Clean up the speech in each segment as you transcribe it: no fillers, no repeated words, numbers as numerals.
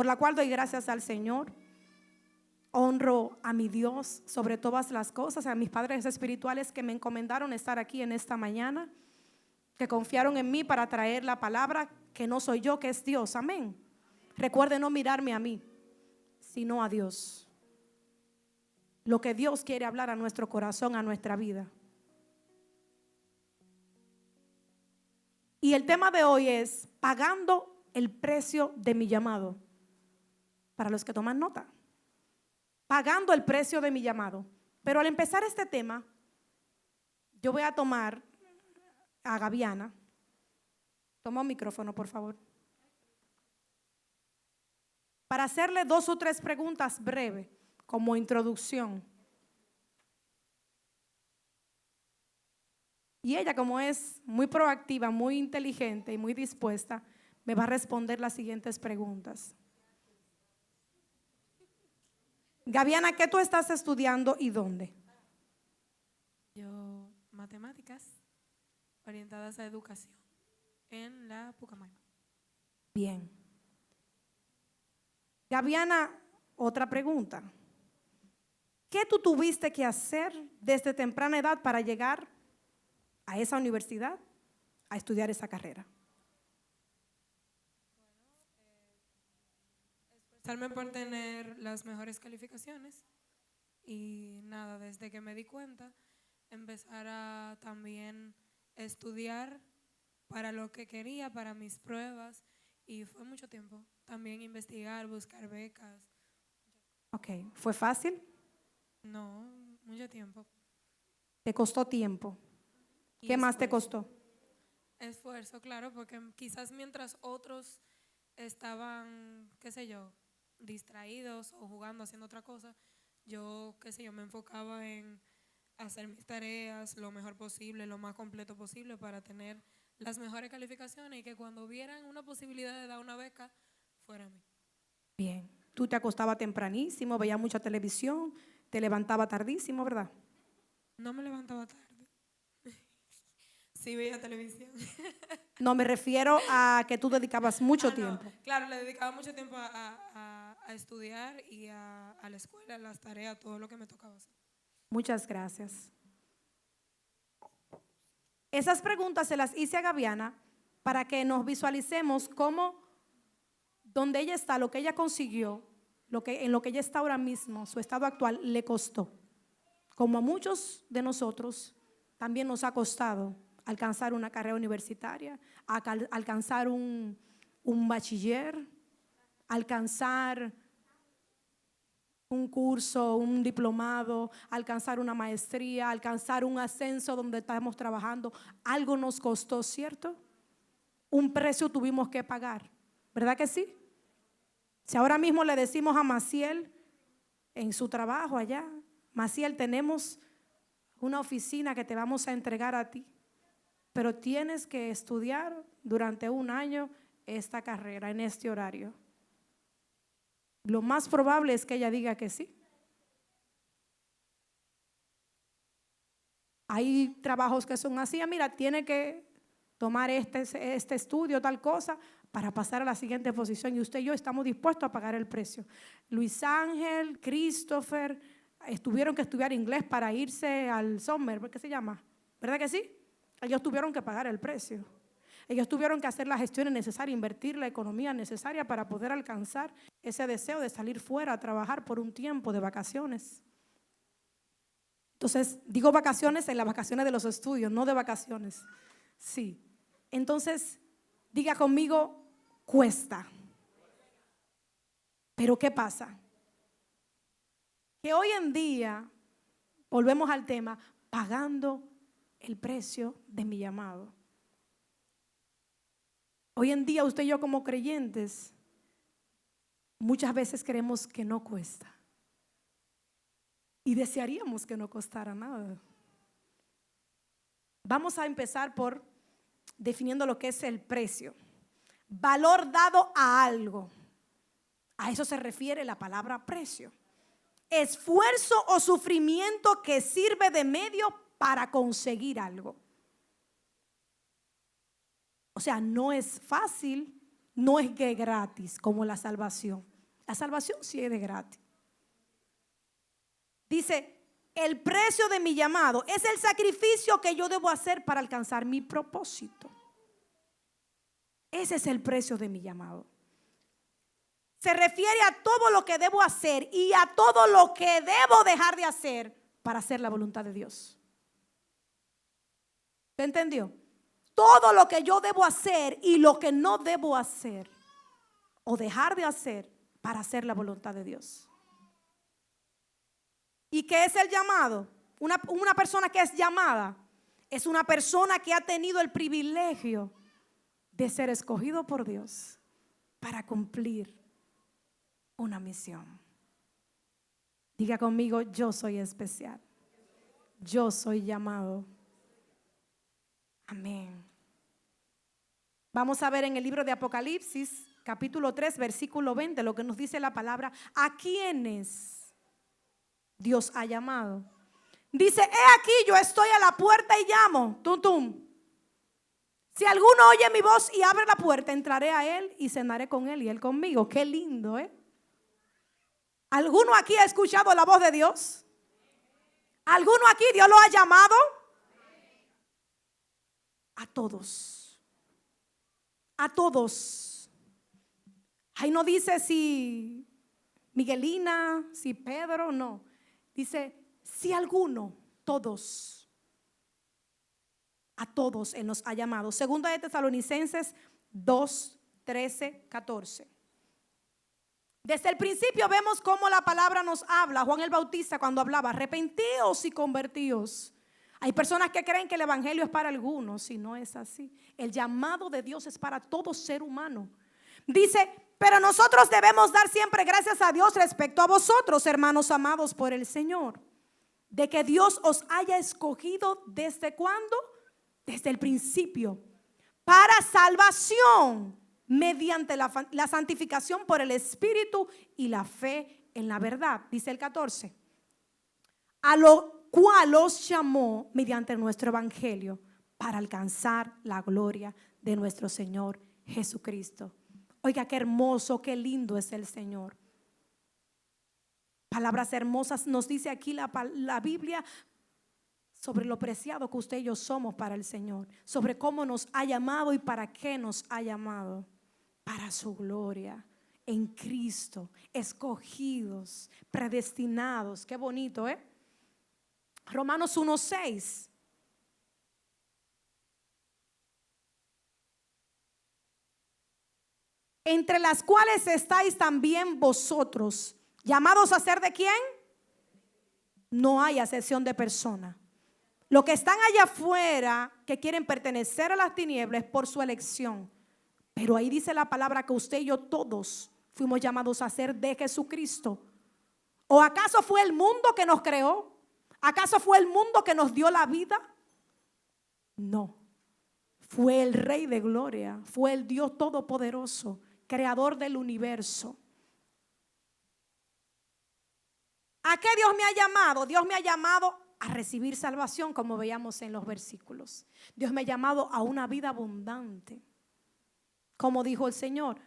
por la cual doy gracias al Señor. Honro a mi Dios sobre todas las cosas, a mis padres espirituales que me encomendaron estar aquí en esta mañana, que confiaron en mí para traer la palabra, que no soy yo, que es Dios. Amén. Recuerde no mirarme a mí, sino a Dios. Lo que Dios quiere hablar a nuestro corazón, a nuestra vida. Y el tema de hoy es pagando el precio de mi llamado. Para los que toman nota, pagando el precio de mi llamado. Pero al empezar este tema, yo voy a tomar a Gaviana. Toma un micrófono, por favor. Para hacerle 2 o 3 preguntas breves, como introducción. Y ella, como es muy proactiva, muy inteligente y muy dispuesta, me va a responder las siguientes preguntas. Gaviana, ¿qué tú estás estudiando y dónde? Yo, matemáticas orientadas a educación en la Pucamaima. Bien. Gaviana, otra pregunta. ¿Qué tú tuviste que hacer desde temprana edad para llegar a esa universidad a estudiar esa carrera? Esforzarme por tener las mejores calificaciones y nada, desde que me di cuenta, empezar a también estudiar para lo que quería, para mis pruebas, y fue mucho tiempo. También investigar, buscar becas. Ok, ¿fue fácil? No, mucho tiempo. ¿Te costó tiempo? Y ¿Qué más te esfuerzo. costó? Esfuerzo, claro, porque quizás mientras otros estaban, qué sé yo, distraídos o jugando, haciendo otra cosa, yo, qué sé yo, me enfocaba en hacer mis tareas lo mejor posible, lo más completo posible para tener las mejores calificaciones y que cuando vieran una posibilidad de dar una beca, fuera a mí. Bien. Tú te acostabas tempranísimo, veías mucha televisión, te levantabas tardísimo, ¿verdad? No me levantaba tarde. Sí veía televisión. No, me refiero a que tú dedicabas mucho No, tiempo. claro, le dedicaba mucho tiempo a estudiar y a la escuela, a las tareas, todo lo que me tocaba hacer. Muchas gracias. Esas preguntas se las hice a Gaviana para que nos visualicemos cómo, donde ella está, lo que ella consiguió, en lo que ella está ahora mismo, su estado actual, le costó. Como a muchos de nosotros, también nos ha costado alcanzar una carrera universitaria, alcanzar un bachiller, alcanzar un curso, un diplomado, alcanzar una maestría, alcanzar un ascenso donde estamos trabajando. Algo nos costó, ¿cierto? Un precio tuvimos que pagar, ¿verdad que sí? Si ahora mismo le decimos a Maciel en su trabajo allá, Maciel, tenemos una oficina que te vamos a entregar a ti, pero tienes que estudiar durante 1 año esta carrera en este horario. Lo más probable es que ella diga que sí. Hay trabajos que son así, mira, tiene que tomar este estudio, tal cosa, para pasar a la siguiente posición. Y usted y yo estamos dispuestos a pagar el precio. Luis Ángel, Christopher, tuvieron que estudiar inglés para irse al summer, ¿qué se llama? ¿Verdad que sí? Ellos tuvieron que pagar el precio. Ellos tuvieron que hacer las gestiones necesarias, invertir la economía necesaria para poder alcanzar ese deseo de salir fuera a trabajar por un tiempo de vacaciones. Entonces, digo vacaciones en las vacaciones de los estudios, no de vacaciones. Sí. Entonces, diga conmigo, cuesta. Pero ¿qué pasa? Que hoy en día, volvemos al tema, pagando el precio de mi llamado. Hoy en día usted y yo como creyentes muchas veces creemos que no cuesta y desearíamos que no costara nada. Vamos a empezar por definiendo lo que es el precio. Valor dado a algo. A eso se refiere la palabra precio. Esfuerzo o sufrimiento que sirve de medio para conseguir algo. O sea, no es fácil, no es que gratis como la salvación. La salvación sí es de gratis. Dice, el precio de mi llamado es el sacrificio que yo debo hacer para alcanzar mi propósito. Ese es el precio de mi llamado. Se refiere a todo lo que debo hacer y a todo lo que debo dejar de hacer para hacer la voluntad de Dios. ¿Te entendió? Todo lo que yo debo hacer y lo que no debo hacer o dejar de hacer para hacer la voluntad de Dios. ¿Y qué es el llamado? Una persona que es llamada es una persona que ha tenido el privilegio de ser escogido por Dios para cumplir una misión. Diga conmigo, yo soy especial. Yo soy llamado. Amén. Vamos a ver en el libro de Apocalipsis, capítulo 3, versículo 20, lo que nos dice la palabra. ¿A quiénes Dios ha llamado? Dice, he aquí, yo estoy a la puerta y llamo. Tum, tum. Si alguno oye mi voz y abre la puerta, entraré a él y cenaré con él y él conmigo. Qué lindo, ¿eh? ¿Alguno aquí ha escuchado la voz de Dios? ¿Alguno aquí Dios lo ha llamado? A todos. A todos. Ahí no dice si Miguelina, si Pedro, no. Dice, si alguno, todos. A todos Él nos ha llamado. Segunda de Tesalonicenses 2, 13, 14. Desde el principio vemos cómo la palabra nos habla. Juan el Bautista cuando hablaba, arrepentíos y convertíos. Hay personas que creen que el evangelio es para algunos y no es así. El llamado de Dios es para todo ser humano. Dice, pero nosotros debemos dar siempre gracias a Dios respecto a vosotros, hermanos amados por el Señor, de que Dios os haya escogido ¿desde cuándo? Desde el principio, para salvación mediante la santificación por el Espíritu y la fe en la verdad. Dice el 14, a lo cual os llamó mediante nuestro evangelio para alcanzar la gloria de nuestro Señor Jesucristo. Oiga, qué hermoso, qué lindo es el Señor. Palabras hermosas nos dice aquí la Biblia sobre lo preciado que usted y yo somos para el Señor, sobre cómo nos ha llamado y para qué nos ha llamado. Para su gloria, en Cristo, escogidos, predestinados. Qué bonito, ¿eh? Romanos 1:6. Entre las cuales estáis también vosotros, llamados a ser ¿de quién? No hay acepción de persona. Los que están allá afuera, que quieren pertenecer a las tinieblas, por su elección. Pero ahí dice la palabra que usted y yo todos fuimos llamados a ser de Jesucristo. ¿O acaso fue el mundo que nos creó? ¿Acaso fue el mundo que nos dio la vida? No. Fue el Rey de Gloria, fue el Dios Todopoderoso, creador del universo. ¿A qué Dios me ha llamado? Dios me ha llamado a recibir salvación, como veíamos en los versículos. Dios me ha llamado a una vida abundante. Como dijo el Señor,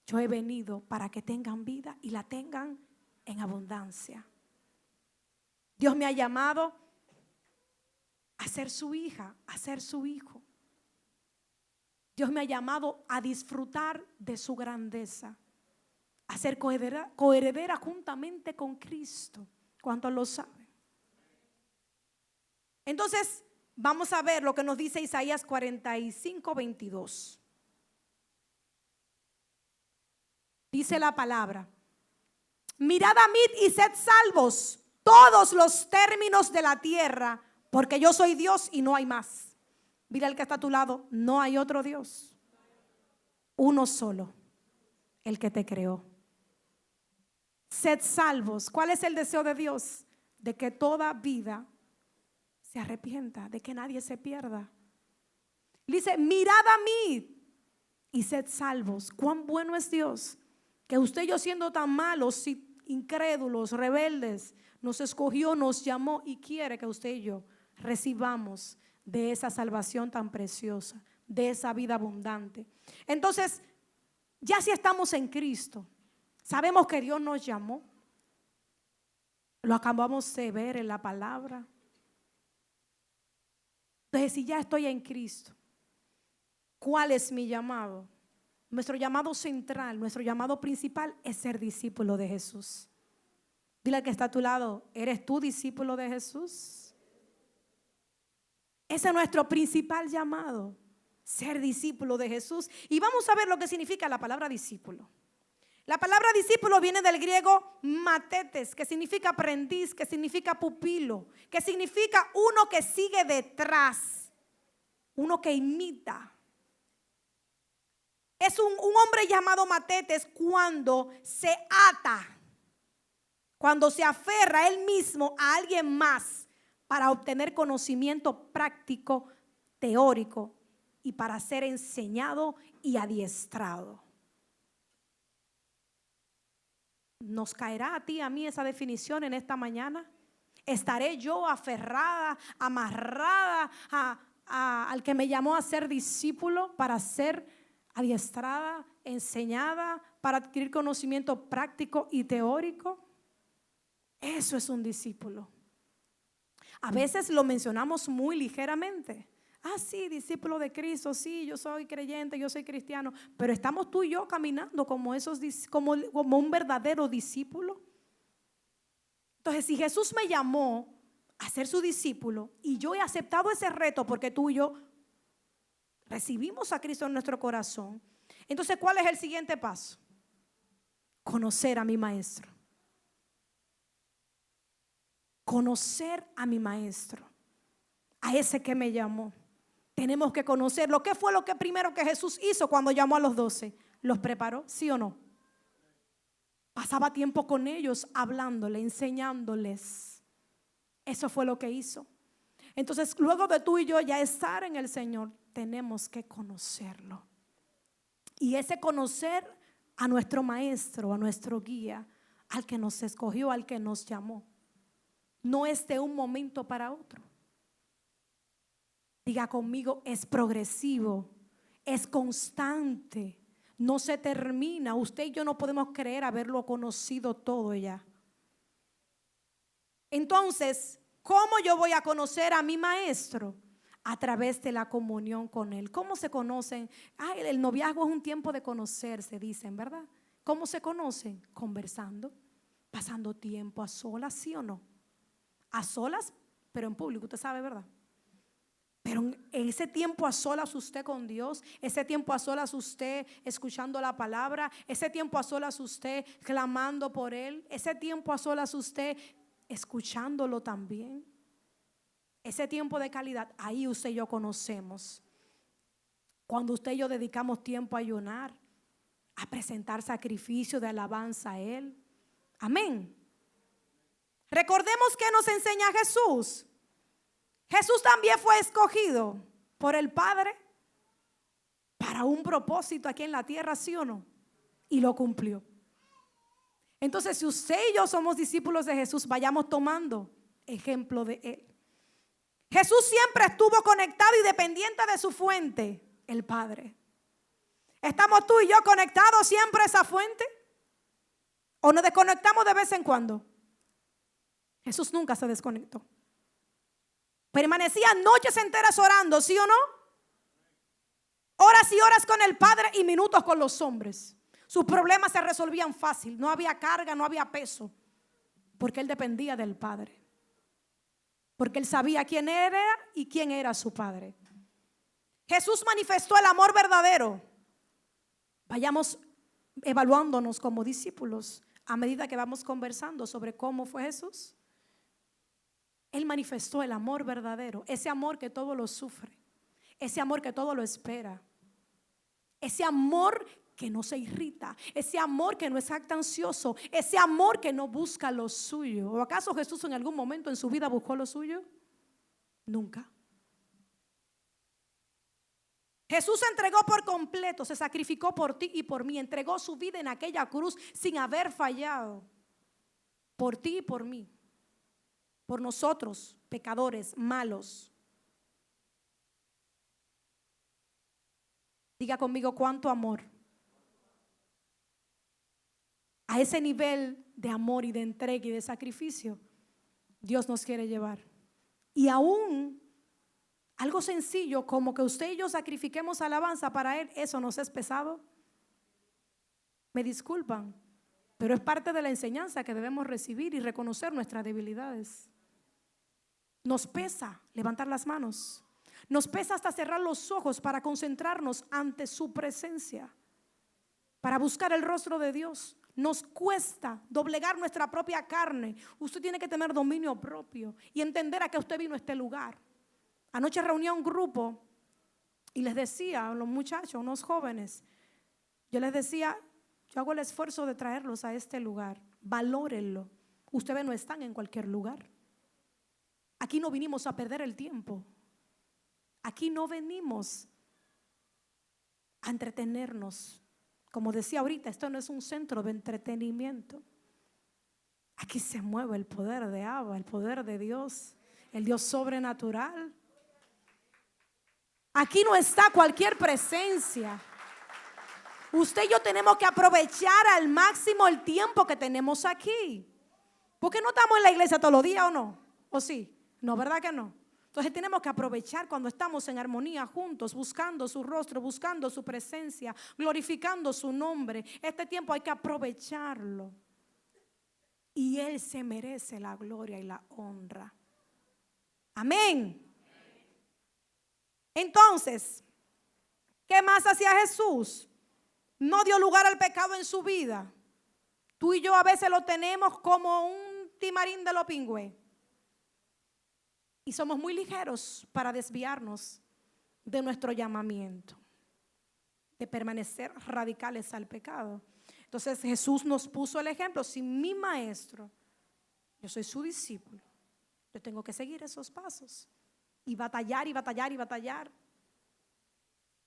yo he venido para que tengan vida y la tengan en abundancia. Dios me ha llamado a ser su hija, a ser su hijo. Dios me ha llamado a disfrutar de su grandeza, a ser coheredera juntamente con Cristo. ¿Cuántos lo saben? Entonces, vamos a ver lo que nos dice Isaías 45, 22. Dice la palabra: mirad a mí y sed salvos todos los términos de la tierra, porque yo soy Dios y no hay más. Mira el que está a tu lado, no hay otro Dios. Uno solo, el que te creó. Sed salvos. ¿Cuál es el deseo de Dios? De que toda vida se arrepienta, de que nadie se pierda. Dice, mirad a mí y sed salvos. Cuán bueno es Dios, que usted y yo, siendo tan malos, incrédulos, rebeldes, nos escogió, nos llamó y quiere que usted y yo recibamos de esa salvación tan preciosa, de esa vida abundante. Entonces, ya si estamos en Cristo, Sabemos que Dios nos llamó. Lo acabamos de ver en la palabra. Entonces, si ya estoy en Cristo, ¿cuál es mi llamado? Nuestro llamado central, nuestro llamado principal es ser discípulo de Jesús. Dile al que está a tu lado, ¿eres tú discípulo de Jesús? Ese es nuestro principal llamado, ser discípulo de Jesús. Y vamos a ver lo que significa la palabra discípulo. La palabra discípulo viene del griego matetes, que significa aprendiz, que significa pupilo, que significa uno que sigue detrás, uno que imita. Es un hombre llamado matetes cuando se ata, cuando se aferra él mismo a alguien más para obtener conocimiento práctico, teórico y para ser enseñado y adiestrado. ¿Nos caerá a ti, a mí esa definición en esta mañana? ¿Estaré yo aferrada, amarrada al que me llamó a ser discípulo para ser adiestrada, enseñada, para adquirir conocimiento práctico y teórico? Eso es un discípulo. A veces lo mencionamos muy ligeramente. Ah, sí, discípulo de Cristo, sí, yo soy creyente, yo soy cristiano. Pero estamos tú y yo caminando como un verdadero discípulo. Entonces, si Jesús me llamó a ser su discípulo y yo he aceptado ese reto porque tú y yo recibimos a Cristo en nuestro corazón, entonces, ¿cuál es el siguiente paso? Conocer a mi maestro. Conocer a mi maestro, a ese que me llamó. Tenemos que conocerlo. ¿Qué fue lo primero que Jesús hizo cuando llamó a los 12? ¿Los preparó? ¿Sí o no? Pasaba tiempo con ellos, hablándole, enseñándoles. Eso fue lo que hizo. Entonces, luego de tú y yo ya estar en el Señor, tenemos que conocerlo. Y ese conocer a nuestro maestro, a nuestro guía, al que nos escogió, al que nos llamó, no es de un momento para otro. Diga conmigo, es progresivo, es constante, no se termina. Usted y yo no podemos creer haberlo conocido todo ya. Entonces, ¿cómo yo voy a conocer a mi maestro? A través de la comunión con él. ¿Cómo se conocen? El noviazgo es un tiempo de conocerse, dicen, ¿verdad? ¿Cómo se conocen? Conversando, pasando tiempo a solas, ¿sí o no? A solas, pero en público, usted sabe, ¿verdad? Pero en ese tiempo a solas usted con Dios, ese tiempo a solas usted escuchando la palabra, ese tiempo a solas usted clamando por Él, ese tiempo a solas usted escuchándolo también, ese tiempo de calidad, ahí usted y yo conocemos. Cuando usted y yo dedicamos tiempo a ayunar, a presentar sacrificio de alabanza a Él. Amén. Recordemos que nos enseña Jesús. Jesús también fue escogido por el Padre para un propósito aquí en la tierra, ¿sí o no? Y lo cumplió. Entonces, si usted y yo somos discípulos de Jesús, vayamos tomando ejemplo de Él. Jesús siempre estuvo conectado y dependiente de su fuente, el Padre. ¿Estamos tú y yo conectados siempre a esa fuente? ¿O nos desconectamos de vez en cuando? Jesús nunca se desconectó. Permanecía noches enteras orando, ¿sí o no? Horas y horas con el Padre y minutos con los hombres. Sus problemas se resolvían fácil. No había carga, no había peso. Porque él dependía del Padre. Porque él sabía quién era y quién era su Padre. Jesús manifestó el amor verdadero. Vayamos evaluándonos como discípulos a medida que vamos conversando sobre cómo fue Jesús. Él manifestó el amor verdadero, ese amor que todo lo sufre, ese amor que todo lo espera, ese amor que no se irrita, ese amor que no es jactancioso, ese amor que no busca lo suyo. ¿O acaso Jesús en algún momento en su vida buscó lo suyo? Nunca. Jesús se entregó por completo, se sacrificó por ti y por mí, entregó su vida en aquella cruz sin haber fallado, por ti y por mí. Por nosotros, pecadores, malos. Diga conmigo, ¿cuánto amor A ese nivel de amor y de entrega y de sacrificio Dios nos quiere llevar. Y aún algo sencillo como que usted y yo sacrifiquemos alabanza para Él, eso nos es pesado. Me disculpan, pero es parte de la enseñanza que debemos recibir y reconocer nuestras debilidades. Nos pesa levantar las manos. Nos pesa hasta cerrar los ojos para concentrarnos ante su presencia, para buscar el rostro de Dios. Nos cuesta doblegar nuestra propia carne. Usted tiene que tener dominio propio y entender a qué usted vino a este lugar. Anoche reuní a un grupo y les decía a los muchachos, a unos jóvenes, yo les decía, yo hago el esfuerzo de traerlos a este lugar. Valórenlo. Ustedes no están en cualquier lugar. Aquí no vinimos a perder el tiempo. Aquí no venimos a entretenernos. Como decía ahorita, esto no es un centro de entretenimiento. Aquí se mueve el poder de Abba, el poder de Dios, el Dios sobrenatural. Aquí no está cualquier presencia. Usted y yo tenemos que aprovechar al máximo el tiempo que tenemos aquí. Porque no estamos en la iglesia todos los días, ¿o no? ¿O sí? No, ¿verdad que no? Entonces tenemos que aprovechar cuando estamos en armonía juntos, buscando su rostro, buscando su presencia, glorificando su nombre. Este tiempo hay que aprovecharlo. Y Él se merece la gloria y la honra. Amén. Entonces, ¿qué más hacía Jesús? No dio lugar al pecado en su vida. Tú y yo a veces lo tenemos como un timarín de los pingües. Y somos muy ligeros para desviarnos de nuestro llamamiento, de permanecer radicales al pecado. Entonces Jesús nos puso el ejemplo. Si mi maestro, yo soy su discípulo, yo tengo que seguir esos pasos y batallar y batallar y batallar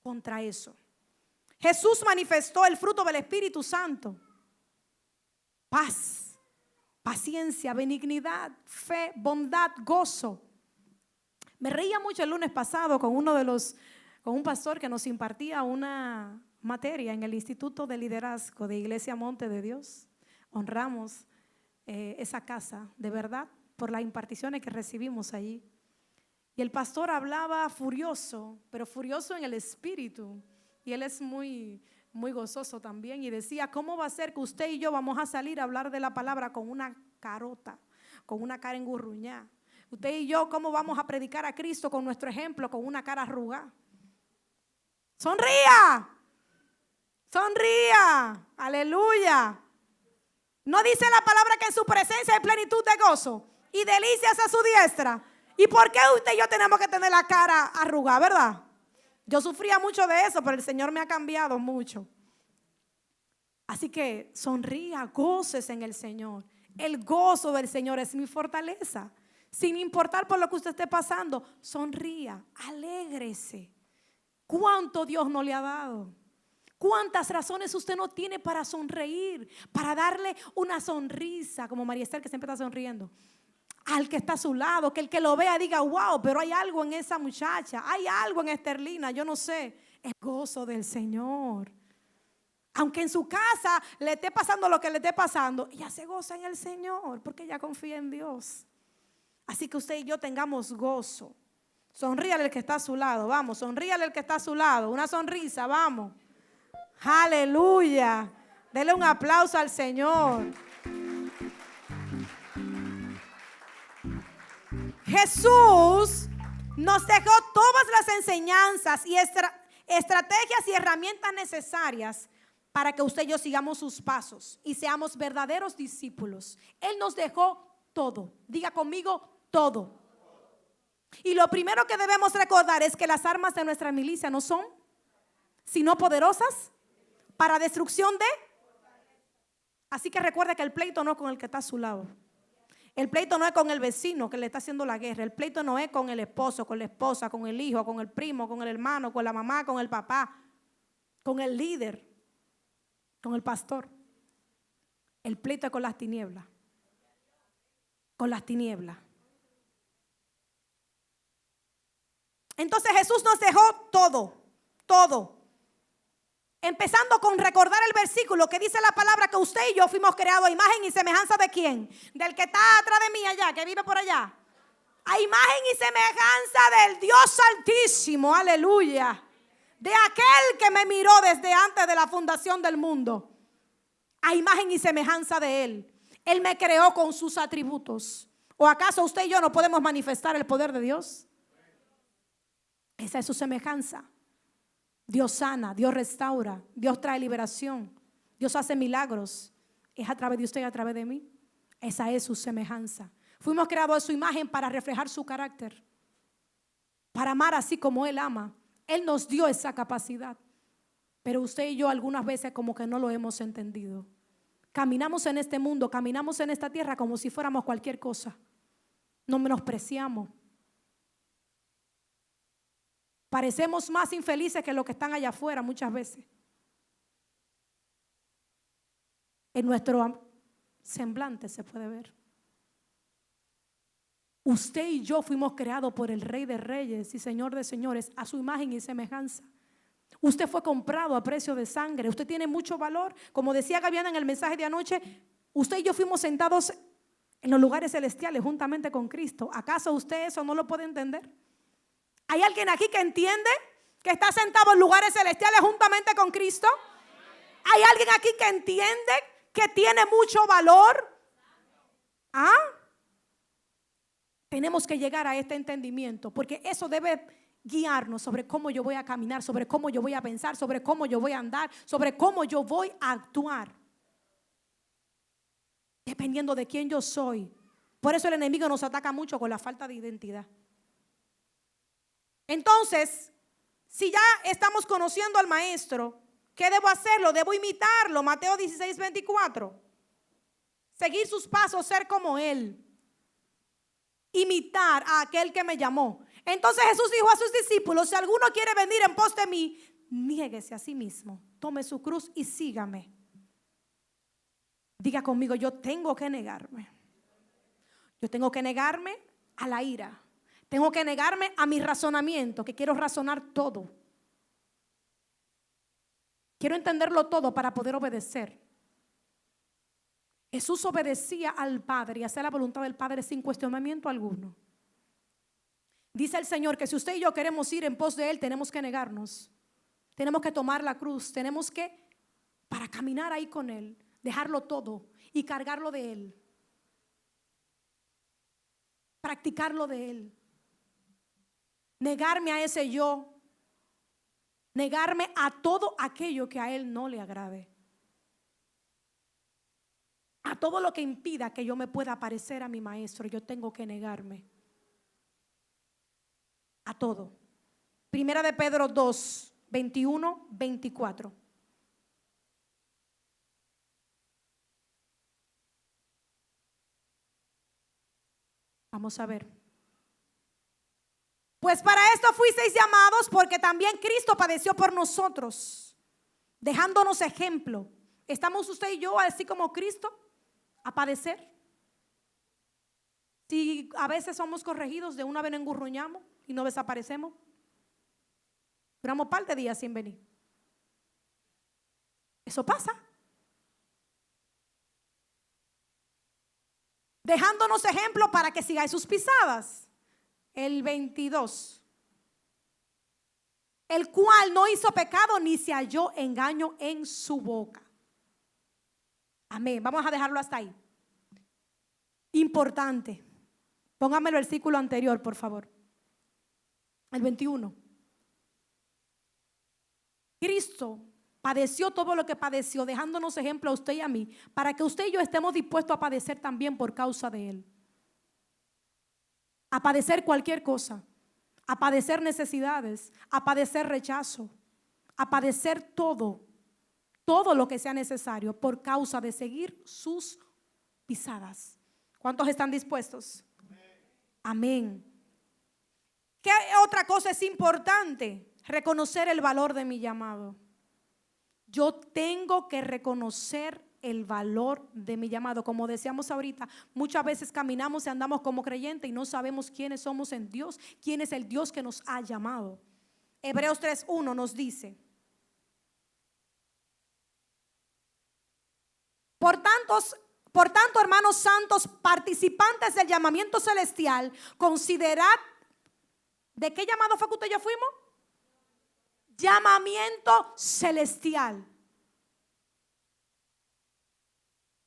contra eso. Jesús manifestó el fruto del Espíritu Santo: paz, paciencia, benignidad, fe, bondad, gozo. Me reía mucho el lunes pasado con un pastor que nos impartía una materia en el Instituto de Liderazgo de Iglesia Monte de Dios. Honramos esa casa, de verdad, por las imparticiones que recibimos allí. Y el pastor hablaba furioso, pero furioso en el espíritu. Y él es muy, muy gozoso también. Y decía, ¿cómo va a ser que usted y yo vamos a salir a hablar de la palabra con una carota, con una cara engurruñada? Usted y yo, ¿cómo vamos a predicar a Cristo con nuestro ejemplo, con una cara arrugada? Sonría, sonría, aleluya. ¿No dice la palabra que en su presencia hay plenitud de gozo y delicias a su diestra? ¿Y por qué usted y yo tenemos que tener la cara arrugada, verdad? Yo sufría mucho de eso, pero el Señor me ha cambiado mucho. Así que sonría, goces en el Señor. El gozo del Señor es mi fortaleza. Sin importar por lo que usted esté pasando, sonría, alégrese. ¿Cuánto Dios no le ha dado? ¿Cuántas razones usted no tiene para sonreír, para darle una sonrisa, como María Esther, que siempre está sonriendo, al que está a su lado, que el que lo vea diga, wow, pero hay algo en esa muchacha, hay algo en Esterlina, yo no sé? El gozo del Señor. Aunque en su casa le esté pasando lo que le esté pasando, ella se goza en el Señor porque ella confía en Dios. Así que usted y yo tengamos gozo. Sonríale al que está a su lado, vamos, sonríale al que está a su lado, una sonrisa, vamos. Aleluya. Dele un aplauso al Señor. Jesús nos dejó todas las enseñanzas y estrategias y herramientas necesarias para que usted y yo sigamos sus pasos y seamos verdaderos discípulos. Él nos dejó todo. Diga conmigo, todo. Y lo primero que debemos recordar es que las armas de nuestra milicia no son sino poderosas para destrucción de. Así que recuerde que el pleito no es con el que está a su lado. El pleito no es con el vecino que le está haciendo la guerra. El pleito no es con el esposo, con la esposa, con el hijo, con el primo, con el hermano, con la mamá, con el papá, con el líder, con el pastor. El pleito es con las tinieblas. Con las tinieblas. Entonces Jesús nos dejó todo, todo. Empezando con recordar el versículo que dice la palabra que usted y yo fuimos creados a imagen y semejanza ¿de quién? Del que está atrás de mí allá, que vive por allá. A imagen y semejanza del Dios Altísimo, aleluya. De aquel que me miró desde antes de la fundación del mundo. A imagen y semejanza de Él. Él me creó con sus atributos. ¿O acaso usted y yo no podemos manifestar el poder de Dios? Esa es su semejanza. Dios sana, Dios restaura, Dios trae liberación, Dios hace milagros. Es a través de usted y a través de mí. Esa es su semejanza. Fuimos creados a su imagen para reflejar su carácter, para amar así como Él ama. Él nos dio esa capacidad, pero usted y yo algunas veces como que no lo hemos entendido. Caminamos en este mundo, caminamos en esta tierra como si fuéramos cualquier cosa. Nos menospreciamos. Parecemos más infelices que los que están allá afuera muchas veces. En nuestro semblante se puede ver. Usted y yo fuimos creados por el Rey de Reyes y Señor de Señores a su imagen y semejanza. Usted fue comprado a precio de sangre. Usted tiene mucho valor. Como decía Gaviana en el mensaje de anoche, usted y yo fuimos sentados en los lugares celestiales juntamente con Cristo. ¿Acaso usted eso no lo puede entender? ¿Hay alguien aquí que entiende que está sentado en lugares celestiales juntamente con Cristo? ¿Hay alguien aquí que entiende que tiene mucho valor? ¿Ah? Tenemos que llegar a este entendimiento, porque eso debe guiarnos sobre cómo yo voy a caminar, sobre cómo yo voy a pensar, sobre cómo yo voy a andar, sobre cómo yo voy a actuar. Dependiendo de quién yo soy. Por eso el enemigo nos ataca mucho con la falta de identidad. Entonces, si ya estamos conociendo al maestro, ¿qué debo hacerlo? Debo imitarlo. Mateo 16:24. Seguir sus pasos, ser como Él. Imitar a aquel que me llamó. Entonces Jesús dijo a sus discípulos: si alguno quiere venir en pos de mí, niéguese a sí mismo, tome su cruz y sígame. Diga conmigo: yo tengo que negarme. Yo tengo que negarme a la ira. Tengo que negarme a mi razonamiento, que quiero razonar todo. Quiero entenderlo todo para poder obedecer. Jesús obedecía al Padre y hacía la voluntad del Padre sin cuestionamiento alguno. Dice el Señor que si usted y yo queremos ir en pos de Él, tenemos que negarnos. Tenemos que tomar la cruz. Tenemos que, para caminar ahí con Él, dejarlo todo y cargarlo de Él. Practicarlo de Él. Negarme a ese yo. Negarme a todo aquello que a Él no le agrade. A todo lo que impida que yo me pueda parecer a mi maestro, yo tengo que negarme. A todo. Primera de Pedro 2, 21, 24. Vamos a ver. Pues para esto fuisteis llamados, porque también Cristo padeció por nosotros, dejándonos ejemplo. ¿Estamos usted y yo así como Cristo a padecer? Si a veces somos corregidos, de una vez engurruñamos y no desaparecemos. Duramos un par de días sin venir. Eso pasa. Dejándonos ejemplo para que sigáis sus pisadas. El 22. El cual no hizo pecado ni se halló engaño en su boca. Amén. Vamos a dejarlo hasta ahí. Importante. Póngame el versículo anterior, por favor. El 21. Cristo padeció todo lo que padeció, dejándonos ejemplo a usted y a mí, para que usted y yo estemos dispuestos a padecer también por causa de Él. A padecer cualquier cosa, a padecer necesidades, a padecer rechazo, a padecer todo lo que sea necesario por causa de seguir sus pisadas. ¿Cuántos están dispuestos? Amén. ¿Qué otra cosa es importante? Reconocer el valor de mi llamado. Yo tengo que reconocer el valor de mi llamado. Como decíamos ahorita, muchas veces caminamos y andamos como creyentes y no sabemos quiénes somos en Dios, quién es el Dios que nos ha llamado. Hebreos 3:1 nos dice: Por tanto, hermanos santos, participantes del llamamiento celestial, considerad, ¿de qué llamado fue que usted y yo fuimos? Llamamiento celestial.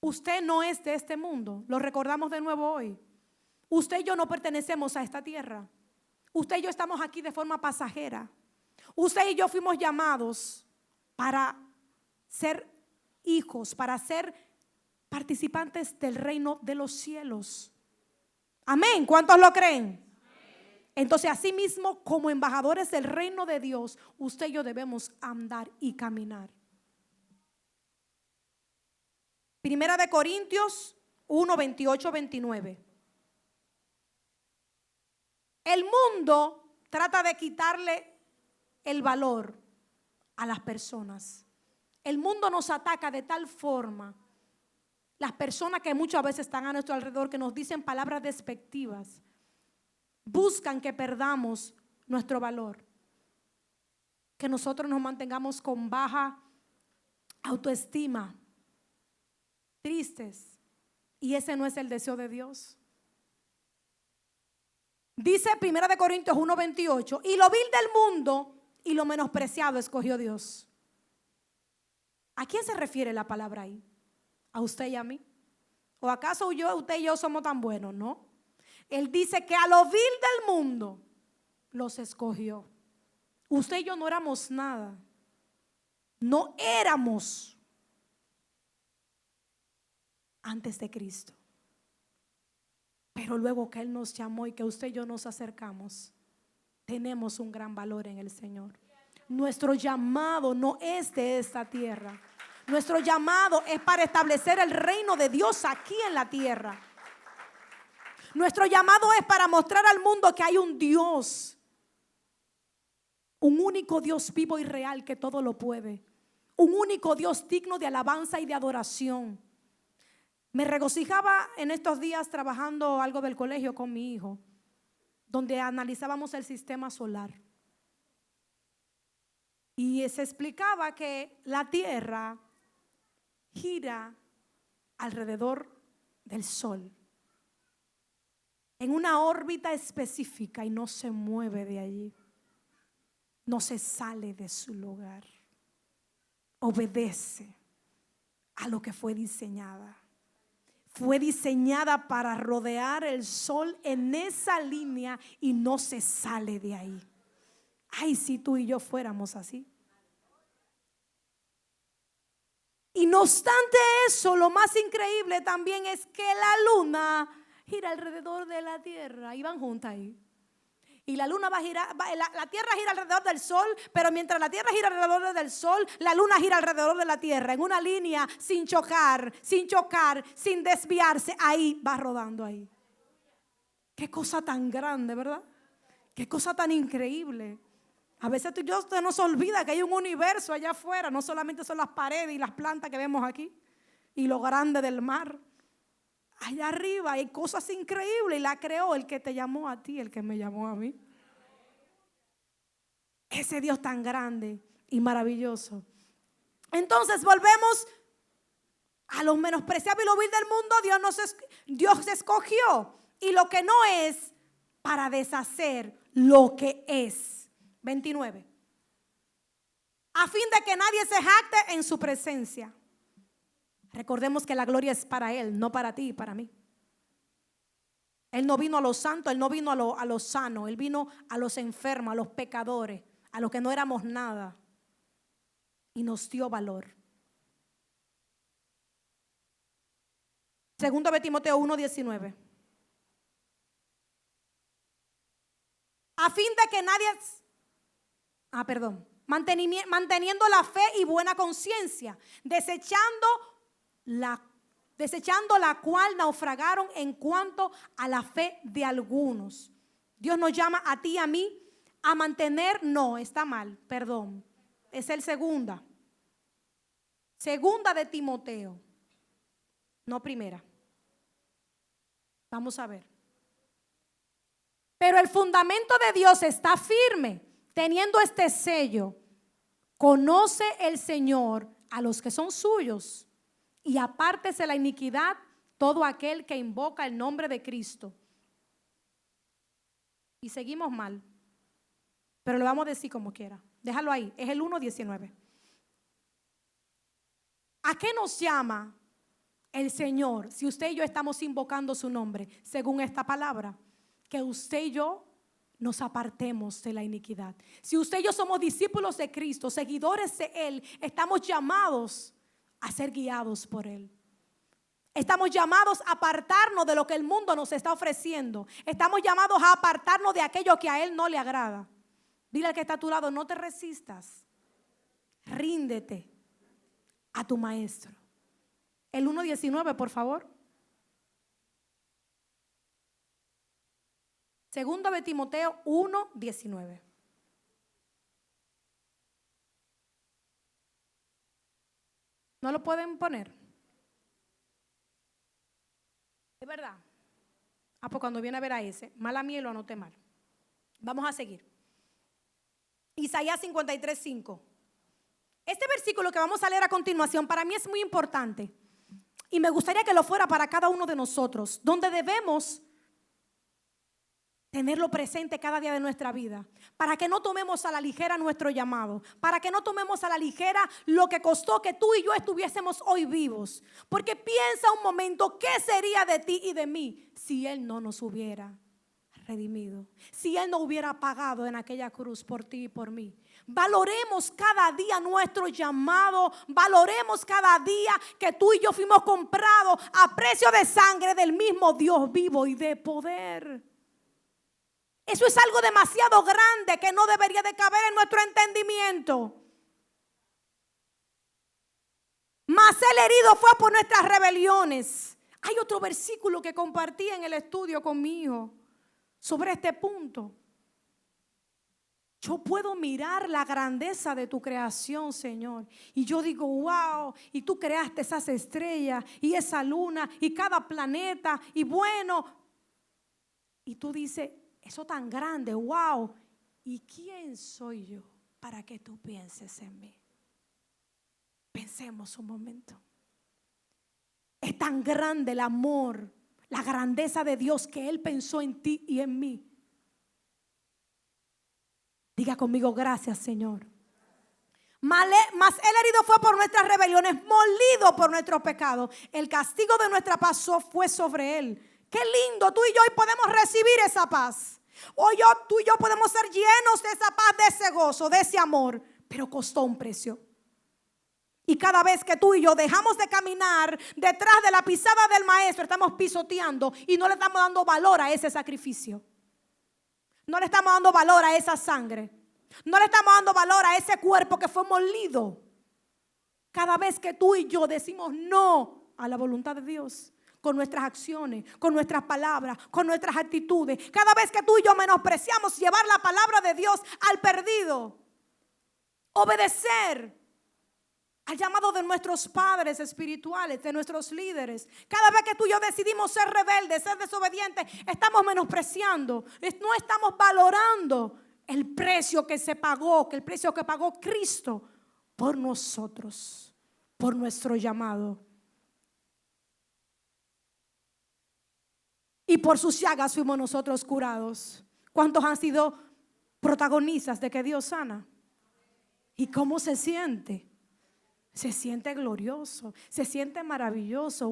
Usted no es de este mundo, lo recordamos de nuevo hoy. Usted y yo no pertenecemos a esta tierra. Usted y yo estamos aquí de forma pasajera. Usted y yo fuimos llamados para ser hijos, para ser participantes del reino de los cielos. Amén. ¿Cuántos lo creen? Entonces, así mismo, como embajadores del reino de Dios, usted y yo debemos andar y caminar. Primera de Corintios 1, 28, 29. El mundo trata de quitarle el valor a las personas. El mundo nos ataca de tal forma. Las personas que muchas veces están a nuestro alrededor, que nos dicen palabras despectivas, buscan que perdamos nuestro valor, que nosotros nos mantengamos con baja autoestima, tristes, y ese no es el deseo de Dios. Dice 1 Corintios 1:28, y lo vil del mundo y lo menospreciado escogió Dios. ¿A quién se refiere la palabra ahí? ¿A usted y a mí? ¿O acaso usted y yo somos tan buenos? No. Él dice que a lo vil del mundo los escogió. Usted y yo no éramos nada. No éramos antes de Cristo. Pero luego que Él nos llamó y que usted y yo nos acercamos, tenemos un gran valor en el Señor. Nuestro llamado no es de esta tierra. Nuestro llamado es para establecer el reino de Dios aquí en la tierra. Nuestro llamado es para mostrar al mundo que hay un Dios, un único Dios vivo y real que todo lo puede, un único Dios digno de alabanza y de adoración. Me regocijaba en estos días trabajando algo del colegio con mi hijo, donde analizábamos el sistema solar. Y se explicaba que la Tierra gira alrededor del Sol en una órbita específica y no se mueve de allí, no se sale de su lugar, obedece a lo que fue diseñada. Fue diseñada para rodear el Sol en esa línea y no se sale de ahí. Ay, si tú y yo fuéramos así. Y no obstante eso, lo más increíble también es que la luna gira alrededor de la tierra y van juntas ahí. Y la luna va a girar, la tierra gira alrededor del sol, pero mientras la tierra gira alrededor del sol, la luna gira alrededor de la tierra, en una línea sin chocar, sin desviarse. Ahí va rodando ahí. Qué cosa tan grande, ¿verdad? Qué cosa tan increíble. A veces tú y yo se nos olvida que hay un universo allá afuera, no solamente son las paredes y las plantas que vemos aquí y lo grande del mar. Allá arriba hay cosas increíbles y la creó el que te llamó a ti, el que me llamó a mí. Ese Dios tan grande y maravilloso. Entonces volvemos a lo menospreciable y lo vil del mundo. Dios escogió, y lo que no es, para deshacer lo que es. 29. A fin de que nadie se jacte en su presencia. Recordemos que la gloria es para Él, no para ti y para mí. Él no vino a los santos, Él no vino a los sanos, Él vino a los enfermos, a los pecadores, a los que no éramos nada, y nos dio valor. Segundo de Timoteo 1:19. A fin de que nadie, manteniendo la fe y buena conciencia, desechando la cual naufragaron en cuanto a la fe de algunos. Dios nos llama a ti y a mí a mantener, no, está mal, perdón. Es el segunda de Timoteo, no primera. Vamos a ver. Pero el fundamento de Dios está firme, teniendo este sello: conoce el Señor a los que son suyos, y apártese la iniquidad todo aquel que invoca el nombre de Cristo. Y seguimos mal, pero lo vamos a decir como quiera. Déjalo ahí, es el 1:19. ¿A qué nos llama el Señor si usted y yo estamos invocando su nombre? Según esta palabra, que usted y yo nos apartemos de la iniquidad. Si usted y yo somos discípulos de Cristo, seguidores de Él, estamos llamados a ser guiados por Él. Estamos llamados a apartarnos de lo que el mundo nos está ofreciendo. Estamos llamados a apartarnos de aquello que a Él no le agrada. Dile al que está a tu lado, no te resistas. Ríndete a tu maestro. El 1:19, por favor. Segundo de Timoteo 1:19. ¿No lo pueden poner? Es verdad. Pues cuando viene a ver a ese, mala mía lo anoté mal. Vamos a seguir. Isaías 53:5. Este versículo que vamos a leer a continuación para mí es muy importante. Y me gustaría que lo fuera para cada uno de nosotros, donde debemos tenerlo presente cada día de nuestra vida, para que no tomemos a la ligera nuestro llamado, para que no tomemos a la ligera lo que costó que tú y yo estuviésemos hoy vivos. Porque piensa un momento, ¿qué sería de ti y de mí si Él no nos hubiera redimido? Si Él no hubiera pagado en aquella cruz por ti y por mí. Valoremos cada día nuestro llamado, valoremos cada día que tú y yo fuimos comprados a precio de sangre del mismo Dios vivo y de poder. Eso es algo demasiado grande que no debería de caber en nuestro entendimiento. Mas el herido fue por nuestras rebeliones. Hay otro versículo que compartí en el estudio con mi hijo sobre este punto. Yo puedo mirar la grandeza de tu creación, Señor. Y yo digo, wow, y tú creaste esas estrellas y esa luna y cada planeta. Y bueno, y tú dices, eso tan grande, wow. ¿Y quién soy yo para que tú pienses en mí? Pensemos un momento. Es tan grande el amor, la grandeza de Dios que Él pensó en ti y en mí. Diga conmigo, gracias, Señor. Mas el herido fue por nuestras rebeliones, molido por nuestros pecados. El castigo de nuestra paz fue sobre Él. Qué lindo, tú y yo hoy podemos recibir esa paz. Hoy tú y yo podemos ser llenos de esa paz, de ese gozo, de ese amor. Pero costó un precio. Y cada vez que tú y yo dejamos de caminar detrás de la pisada del maestro, estamos pisoteando y no le estamos dando valor a ese sacrificio. No le estamos dando valor a esa sangre. No le estamos dando valor a ese cuerpo que fue molido. Cada vez que tú y yo decimos no a la voluntad de Dios, con nuestras acciones, con nuestras palabras, con nuestras actitudes, cada vez que tú y yo menospreciamos llevar la palabra de Dios al perdido, obedecer al llamado de nuestros padres espirituales, de nuestros líderes. Cada vez que tú y yo decidimos ser rebeldes, ser desobedientes, estamos menospreciando, no estamos valorando el precio que se pagó, el precio que pagó Cristo por nosotros, por nuestro llamado. Y por sus llagas fuimos nosotros curados. ¿Cuántos han sido protagonistas de que Dios sana? ¿Y cómo se siente? Se siente glorioso, se siente maravilloso.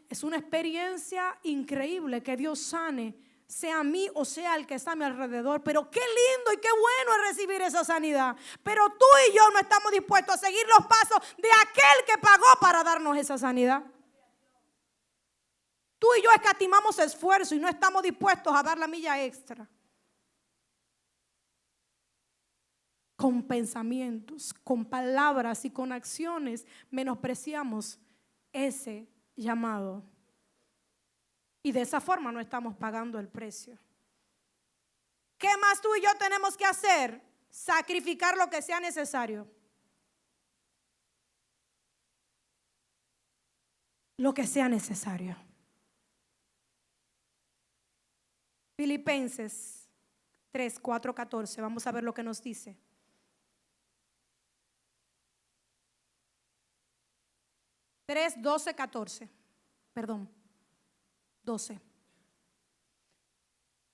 Es una experiencia increíble que Dios sane, sea a mí o sea el que está a mi alrededor. Pero qué lindo y qué bueno es recibir esa sanidad. Pero tú y yo no estamos dispuestos a seguir los pasos de aquel que pagó para darnos esa sanidad. Tú y yo escatimamos esfuerzo y no estamos dispuestos a dar la milla extra. Con pensamientos, con palabras y con acciones menospreciamos ese llamado. Y de esa forma no estamos pagando el precio. ¿Qué más tú y yo tenemos que hacer? Sacrificar lo que sea necesario. Lo que sea necesario. Filipenses 3, 4, 14. Vamos a ver lo que nos dice. 3, 12, 14. Perdón, 12.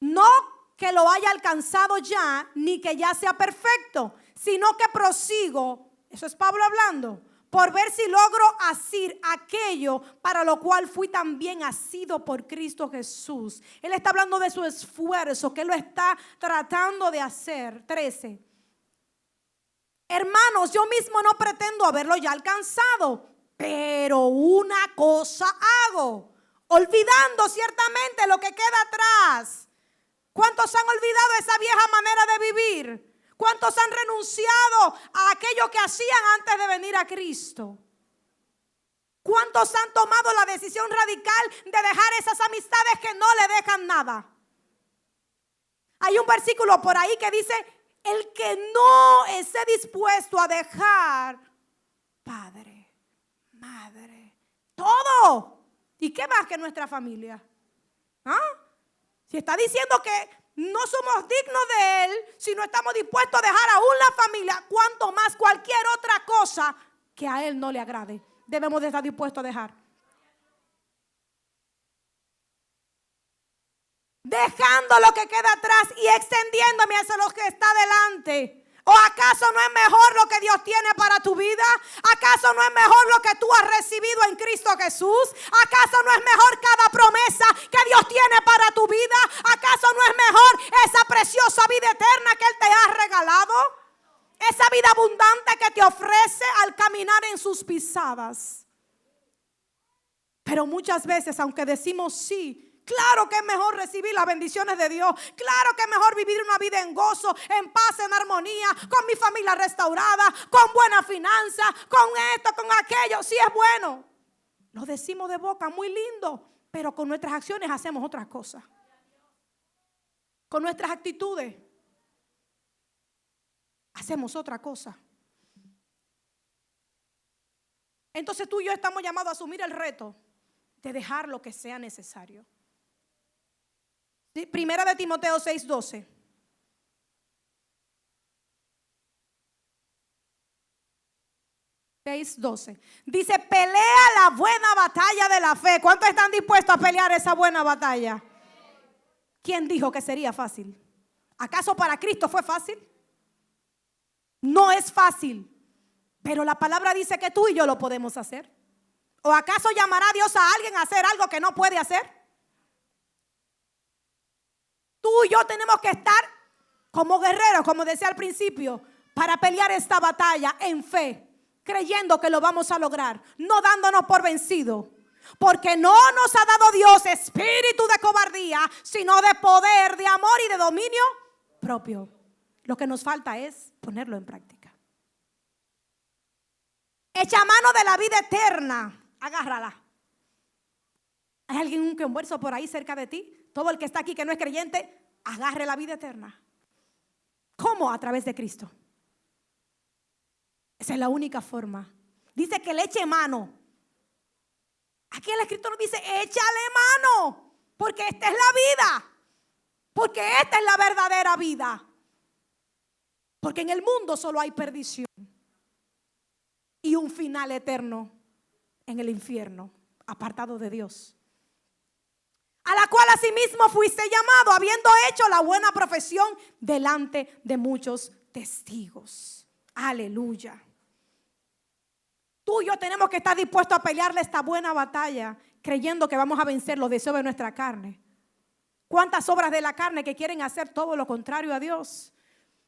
No que lo haya alcanzado ya, ni que ya sea perfecto, sino que prosigo, eso es Pablo hablando, por ver si logro asir aquello para lo cual fui también asido por Cristo Jesús. Él está hablando de su esfuerzo, que él lo está tratando de hacer. 13. Hermanos, yo mismo no pretendo haberlo ya alcanzado, pero una cosa hago, olvidando ciertamente lo que queda atrás. ¿Cuántos han olvidado esa vieja manera de vivir? ¿Cuántos han renunciado a aquello que hacían antes de venir a Cristo? ¿Cuántos han tomado la decisión radical de dejar esas amistades que no le dejan nada? Hay un versículo por ahí que dice: el que no esté dispuesto a dejar padre, madre, todo. ¿Y qué más que nuestra familia? ¿Ah? Si está diciendo que no somos dignos de Él, si no estamos dispuestos a dejar aún la familia, cuanto más cualquier otra cosa que a Él no le agrade, debemos de estar dispuestos a dejar. Dejando lo que queda atrás y extendiéndome hacia lo que está delante. ¿O acaso no es mejor lo que Dios tiene para tu vida? ¿Acaso no es mejor lo que tú has recibido en Cristo Jesús? ¿Acaso no es mejor cada promesa que Dios tiene para tu vida? ¿Acaso no es mejor esa preciosa vida eterna que Él te ha regalado? Esa vida abundante que te ofrece al caminar en sus pisadas. Pero muchas veces, aunque decimos sí, claro que es mejor recibir las bendiciones de Dios. Claro que es mejor vivir una vida en gozo, en paz, en armonía, con mi familia restaurada, con buena finanza, con esto, con aquello. Sí es bueno. Lo decimos de boca, muy lindo, pero con nuestras acciones hacemos otras cosas. Con nuestras actitudes hacemos otra cosa. Entonces tú y yo estamos llamados a asumir el reto de dejar lo que sea necesario. Primera de Timoteo 6:12. Dice: pelea la buena batalla de la fe. ¿Cuántos están dispuestos a pelear esa buena batalla? ¿Quién dijo que sería fácil? ¿Acaso para Cristo fue fácil? No es fácil, pero la palabra dice que tú y yo lo podemos hacer. ¿O acaso llamará Dios a alguien a hacer algo que no puede hacer? Tú y yo tenemos que estar como guerreros, como decía al principio, para pelear esta batalla en fe, creyendo que lo vamos a lograr, no dándonos por vencido, porque no nos ha dado Dios espíritu de cobardía, sino de poder, de amor y de dominio propio. Lo que nos falta es ponerlo en práctica. Echa mano de la vida eterna, agárrala. ¿Hay alguien que converso por ahí cerca de ti? Todo el que está aquí que no es creyente, agarre la vida eterna. ¿Cómo? A través de Cristo. Esa es la única forma. Dice que le eche mano. Aquí el escritor dice: échale mano, porque esta es la vida. Porque esta es la verdadera vida. Porque en el mundo solo hay perdición y un final eterno en el infierno, apartado de Dios. A la cual asimismo fuiste llamado, habiendo hecho la buena profesión delante de muchos testigos. Aleluya. Tú y yo tenemos que estar dispuestos a pelearle esta buena batalla, creyendo que vamos a vencer los deseos de nuestra carne. ¿Cuántas obras de la carne que quieren hacer todo lo contrario a Dios?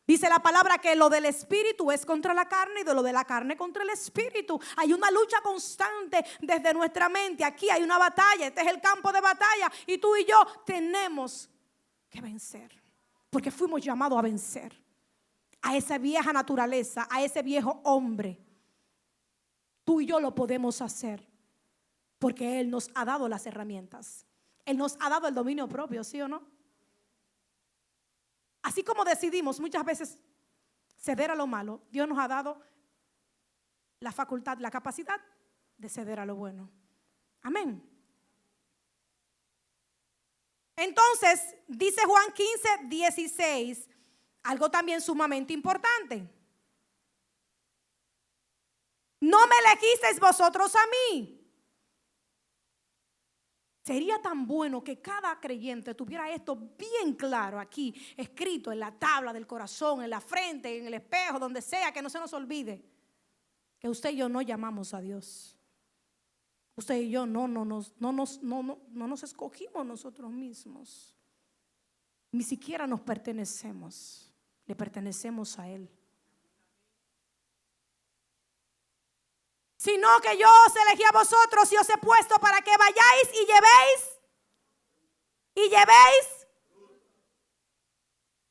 Dice la palabra que lo del espíritu es contra la carne y de lo de la carne contra el espíritu. Hay una lucha constante desde nuestra mente. Aquí hay una batalla, este es el campo de batalla y tú y yo tenemos que vencer. Porque fuimos llamados a vencer a esa vieja naturaleza, a ese viejo hombre. Tú y yo lo podemos hacer porque Él nos ha dado las herramientas. Él nos ha dado el dominio propio, ¿sí o no? Así como decidimos muchas veces ceder a lo malo, Dios nos ha dado la facultad, la capacidad de ceder a lo bueno. Amén. Entonces, dice Juan 15:16, algo también sumamente importante. No me elegisteis vosotros a mí, Sería tan bueno que cada creyente tuviera esto bien claro aquí, escrito en la tabla del corazón, en la frente, en el espejo, donde sea, que no se nos olvide que usted y yo no llamamos a Dios. Usted y yo no nos escogimos nosotros mismos. Ni siquiera nos pertenecemos, le pertenecemos a Él. Sino que yo os elegí a vosotros y os he puesto para que vayáis y llevéis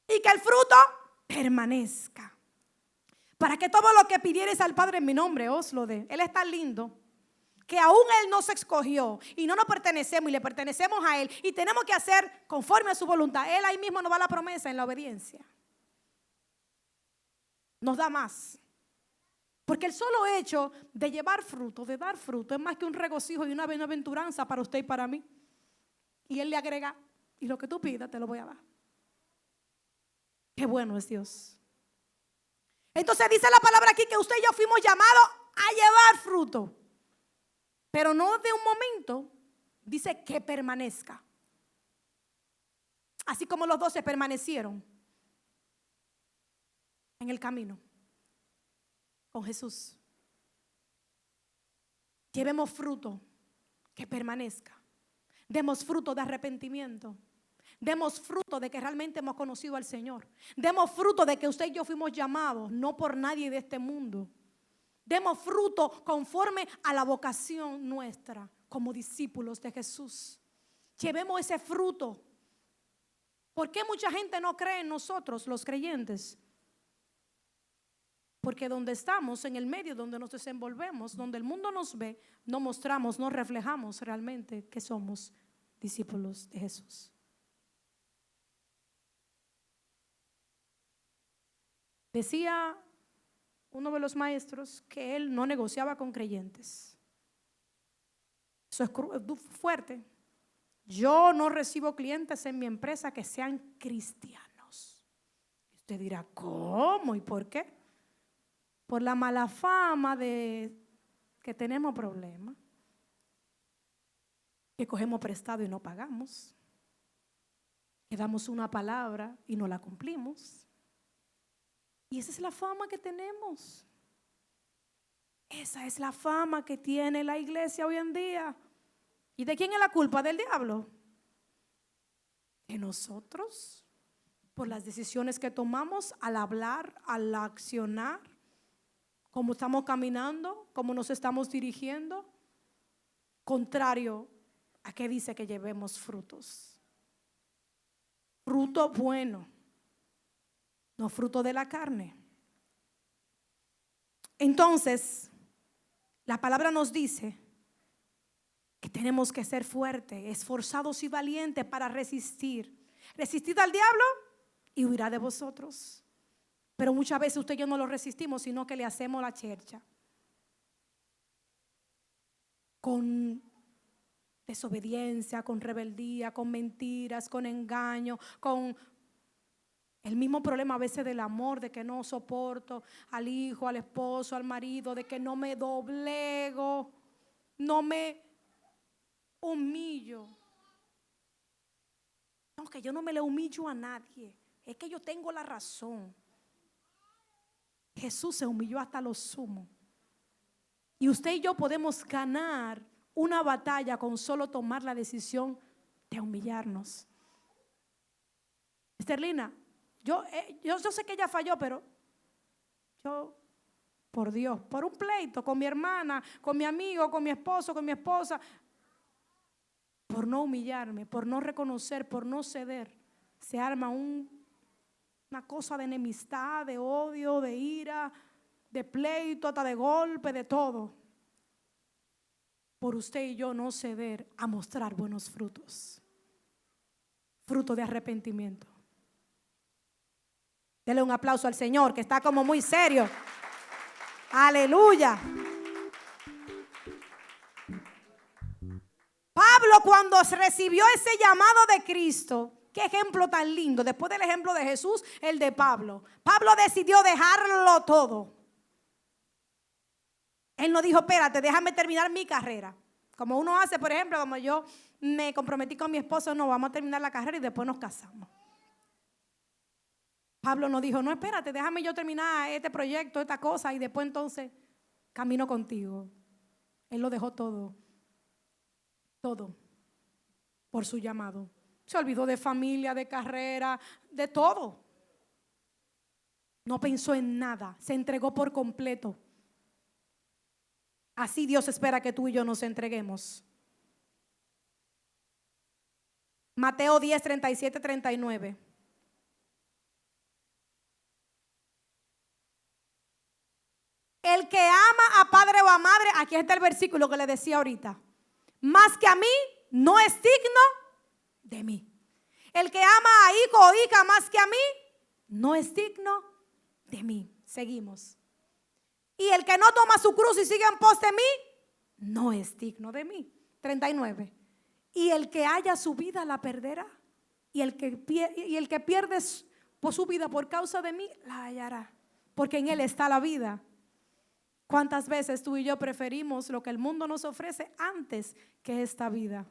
y que el fruto permanezca. Para que todo lo que pidiereis al Padre en mi nombre os lo dé. Él es tan lindo que aún Él nos escogió y no nos pertenecemos y le pertenecemos a Él y tenemos que hacer conforme a su voluntad. Él ahí mismo nos da la promesa en la obediencia. Nos da más. Porque el solo hecho de llevar fruto, de dar fruto, es más que un regocijo y una bienaventuranza para usted y para mí. Y Él le agrega, y lo que tú pidas te lo voy a dar. Qué bueno es Dios. Entonces dice la palabra aquí que usted y yo fuimos llamados a llevar fruto. Pero no de un momento, dice que permanezca. Así como los 12 permanecieron en el camino con Jesús. Llevemos fruto que permanezca. Demos fruto de arrepentimiento. Demos fruto de que realmente hemos conocido al Señor. Demos fruto de que usted y yo fuimos llamados, no por nadie de este mundo. Demos fruto conforme a la vocación nuestra como discípulos de Jesús. Llevemos ese fruto. ¿Por qué mucha gente no cree en nosotros, los creyentes? Porque donde estamos, en el medio donde nos desenvolvemos, donde el mundo nos ve, no mostramos, no reflejamos realmente que somos discípulos de Jesús. Decía uno de los maestros que él no negociaba con creyentes. Eso es fuerte. Yo no recibo clientes en mi empresa que sean cristianos. Usted dirá, ¿cómo y por qué? Por la mala fama de que tenemos problemas, que cogemos prestado y no pagamos, que damos una palabra y no la cumplimos. Y esa es la fama que tenemos. Esa es la fama que tiene la iglesia hoy en día. ¿Y de quién es la culpa? ¿Del diablo? De nosotros, por las decisiones que tomamos al hablar, al accionar, cómo estamos caminando, cómo nos estamos dirigiendo, contrario a que dice que llevemos frutos. Fruto bueno, no fruto de la carne. Entonces, la palabra nos dice que tenemos que ser fuertes, esforzados y valientes para resistir. Resistid al diablo y huirá de vosotros. Pero muchas veces usted y yo no lo resistimos, sino que le hacemos la chercha. Con desobediencia, con rebeldía, con mentiras, con engaño, con el mismo problema a veces del amor, de que no soporto al hijo, al esposo, al marido, de que no me doblego, no me humillo. No, que yo no me le humillo a nadie, es que yo tengo la razón. Jesús se humilló hasta lo sumo. Y usted y yo podemos ganar una batalla con solo tomar la decisión de humillarnos. Esterlina, yo sé que ella falló, pero yo, por Dios, por un pleito con mi hermana, con mi amigo, con mi esposo, con mi esposa, por no humillarme, por no reconocer, por no ceder, se arma una cosa de enemistad, de odio, de ira, de pleito, hasta de golpe, de todo. Por usted y yo no ceder a mostrar buenos frutos. Fruto de arrepentimiento. Dele un aplauso al Señor, que está como muy serio. Aleluya. Pablo, cuando recibió ese llamado de Cristo, qué ejemplo tan lindo. Después del ejemplo de Jesús, el de Pablo. Pablo decidió dejarlo todo. Él no dijo, espérate, déjame terminar mi carrera. Como uno hace, por ejemplo, como yo me comprometí con mi esposo, no, vamos a terminar la carrera y después nos casamos. Pablo no dijo, no, espérate, déjame yo terminar este proyecto, esta cosa, y después entonces camino contigo. Él lo dejó todo por su llamado. Se olvidó de familia, de carrera, de todo. No pensó en nada, se entregó por completo. Así Dios espera que tú y yo nos entreguemos. Mateo 10, 37, 39. El que ama a padre o a madre, aquí está el versículo que le decía ahorita, más que a mí, no es digno de mí. El que ama a hijo o hija más que a mí, no es digno de mí. Seguimos. Y el que no toma su cruz y sigue en pos de mí, no es digno de mí. 39. Y el que haya su vida la perderá. Y el que pierde por su vida por causa de mí, la hallará. Porque en él está la vida. ¿Cuántas veces tú y yo preferimos lo que el mundo nos ofrece antes que esta vida?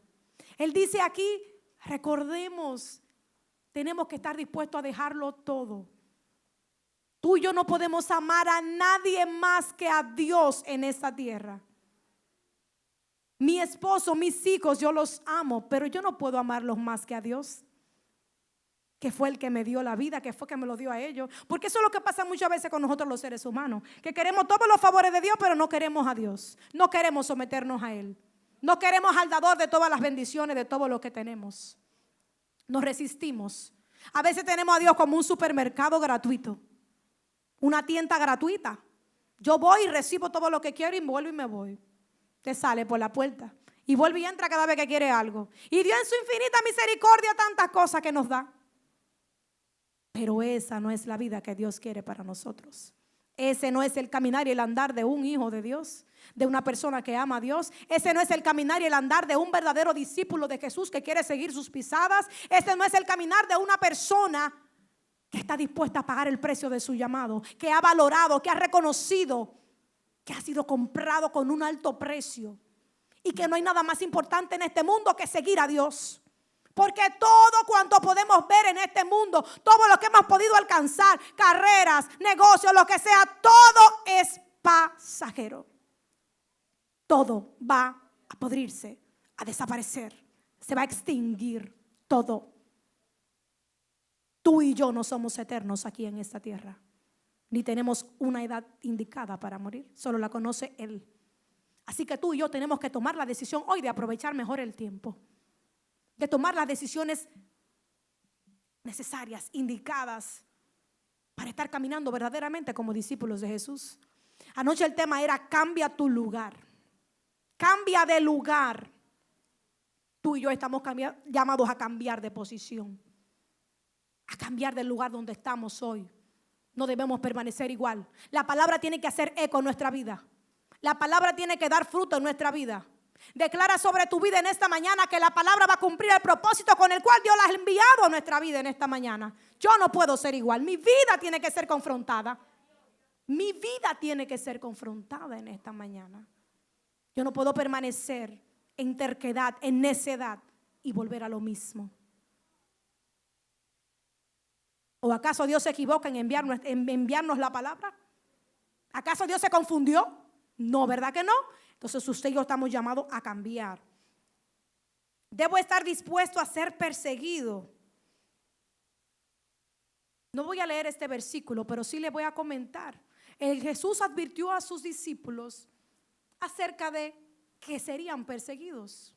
Él dice aquí, recordemos, tenemos que estar dispuestos a dejarlo todo. Tú y yo no podemos amar a nadie más que a Dios en esta tierra. Mi esposo, mis hijos, yo los amo, pero yo no puedo amarlos más que a Dios, que fue el que me dio la vida, que fue que me lo dio a ellos. Porque eso es lo que pasa muchas veces con nosotros los seres humanos, que queremos todos los favores de Dios, pero no queremos a Dios. No queremos someternos a Él. No queremos al dador de todas las bendiciones, de todo lo que tenemos. Nos resistimos. A veces tenemos a Dios como un supermercado gratuito, una tienda gratuita. Yo voy y recibo todo lo que quiero y vuelvo y me voy. Te sale por la puerta y vuelve y entra cada vez que quiere algo. Y Dios en su infinita misericordia tantas cosas que nos da. Pero esa no es la vida que Dios quiere para nosotros. Ese no es el caminar y el andar de un hijo de Dios, de una persona que ama a Dios. Ese no es el caminar y el andar de un verdadero discípulo de Jesús que quiere seguir sus pisadas. Ese no es el caminar de una persona que está dispuesta a pagar el precio de su llamado, que ha valorado, que ha reconocido que ha sido comprado con un alto precio y que no hay nada más importante en este mundo que seguir a Dios. Porque todo cuanto podemos ver en este mundo, todo lo que hemos podido alcanzar, carreras, negocios, lo que sea, todo es pasajero. Todo va a podrirse, a desaparecer, se va a extinguir todo. Tú y yo no somos eternos aquí en esta tierra, ni tenemos una edad indicada para morir, solo la conoce Él. Así que tú y yo tenemos que tomar la decisión hoy de aprovechar mejor el tiempo, de tomar las decisiones necesarias, indicadas, para estar caminando verdaderamente como discípulos de Jesús. Anoche el tema era cambia tu lugar. Cambia de lugar. Tú y yo estamos llamados a cambiar de posición, a cambiar del lugar donde estamos hoy. No debemos permanecer igual. La palabra tiene que hacer eco en nuestra vida. La palabra tiene que dar fruto en nuestra vida. Declara sobre tu vida en esta mañana que la palabra va a cumplir el propósito con el cual Dios la ha enviado a nuestra vida en esta mañana. Yo no puedo ser igual. Mi vida tiene que ser confrontada. Mi vida tiene que ser confrontada en esta mañana. Yo no puedo permanecer en terquedad, en necedad y volver a lo mismo. ¿O acaso Dios se equivoca en enviarnos la palabra? ¿Acaso Dios se confundió? No, ¿verdad que no? Entonces usted y yo estamos llamados a cambiar. Debo estar dispuesto a ser perseguido. No voy a leer este versículo, pero sí le voy a comentar. Jesús advirtió a sus discípulos acerca de que serían perseguidos.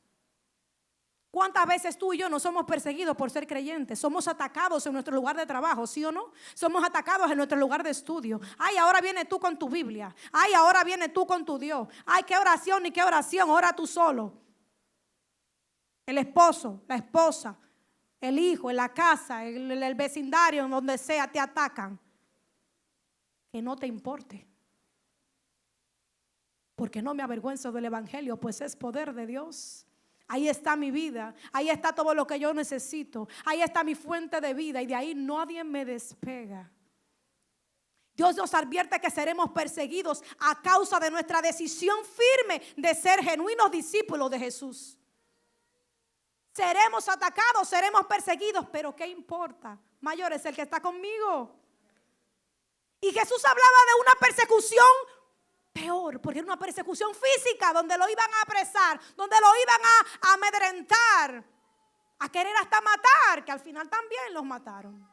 ¿Cuántas veces tú y yo no somos perseguidos por ser creyentes? Somos atacados en nuestro lugar de trabajo, ¿sí o no? Somos atacados en nuestro lugar de estudio. Ay, ahora viene tú con tu Biblia. Ay, ahora viene tú con tu Dios. Ay, qué oración ni qué oración, ora tú solo. El esposo, la esposa, el hijo, en la casa, el vecindario, en donde sea, te atacan. Que no te importe. Porque no me avergüenzo del evangelio, pues es poder de Dios. Ahí está mi vida, ahí está todo lo que yo necesito, ahí está mi fuente de vida y de ahí nadie me despega. Dios nos advierte que seremos perseguidos a causa de nuestra decisión firme de ser genuinos discípulos de Jesús. Seremos atacados, seremos perseguidos, pero ¿qué importa? Mayor es el que está conmigo. Y Jesús hablaba de una persecución peor, porque era una persecución física, donde lo iban a apresar, donde lo iban a amedrentar, a querer hasta matar, que al final también los mataron.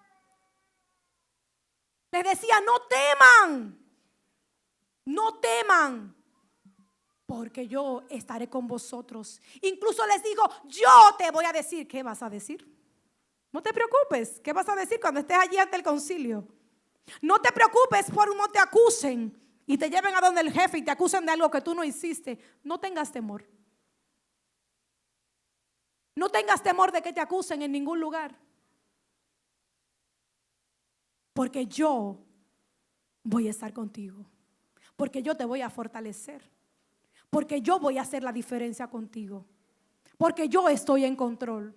Les decía, no teman, no teman, porque yo estaré con vosotros. Incluso les digo, yo te voy a decir. ¿Qué vas a decir? No te preocupes, ¿qué vas a decir cuando estés allí ante el concilio? No te preocupes por no te acusen y te lleven a donde el jefe y te acusen de algo que tú no hiciste. No tengas temor. No tengas temor de que te acusen en ningún lugar. Porque yo voy a estar contigo. Porque yo te voy a fortalecer. Porque yo voy a hacer la diferencia contigo. Porque yo estoy en control.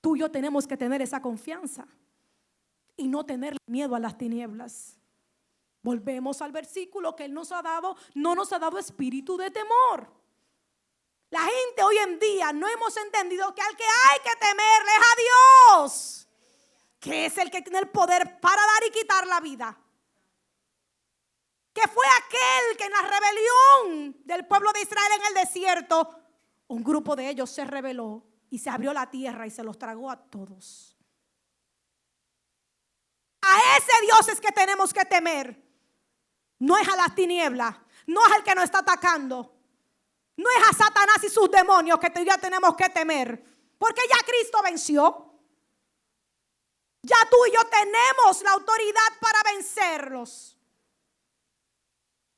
Tú y yo tenemos que tener esa confianza y no tener miedo a las tinieblas. Volvemos al versículo que Él nos ha dado. No nos ha dado espíritu de temor. La gente hoy en día no hemos entendido que al que hay que temerle es a Dios, que es el que tiene el poder para dar y quitar la vida. Que fue aquel que en la rebelión del pueblo de Israel en el desierto, un grupo de ellos se rebeló y se abrió la tierra y se los tragó a todos. A ese Dios es que tenemos que temer. No es a las tinieblas, no es al que nos está atacando, no es a Satanás y sus demonios que ya tenemos que temer, porque ya Cristo venció. Ya tú y yo tenemos la autoridad para vencerlos.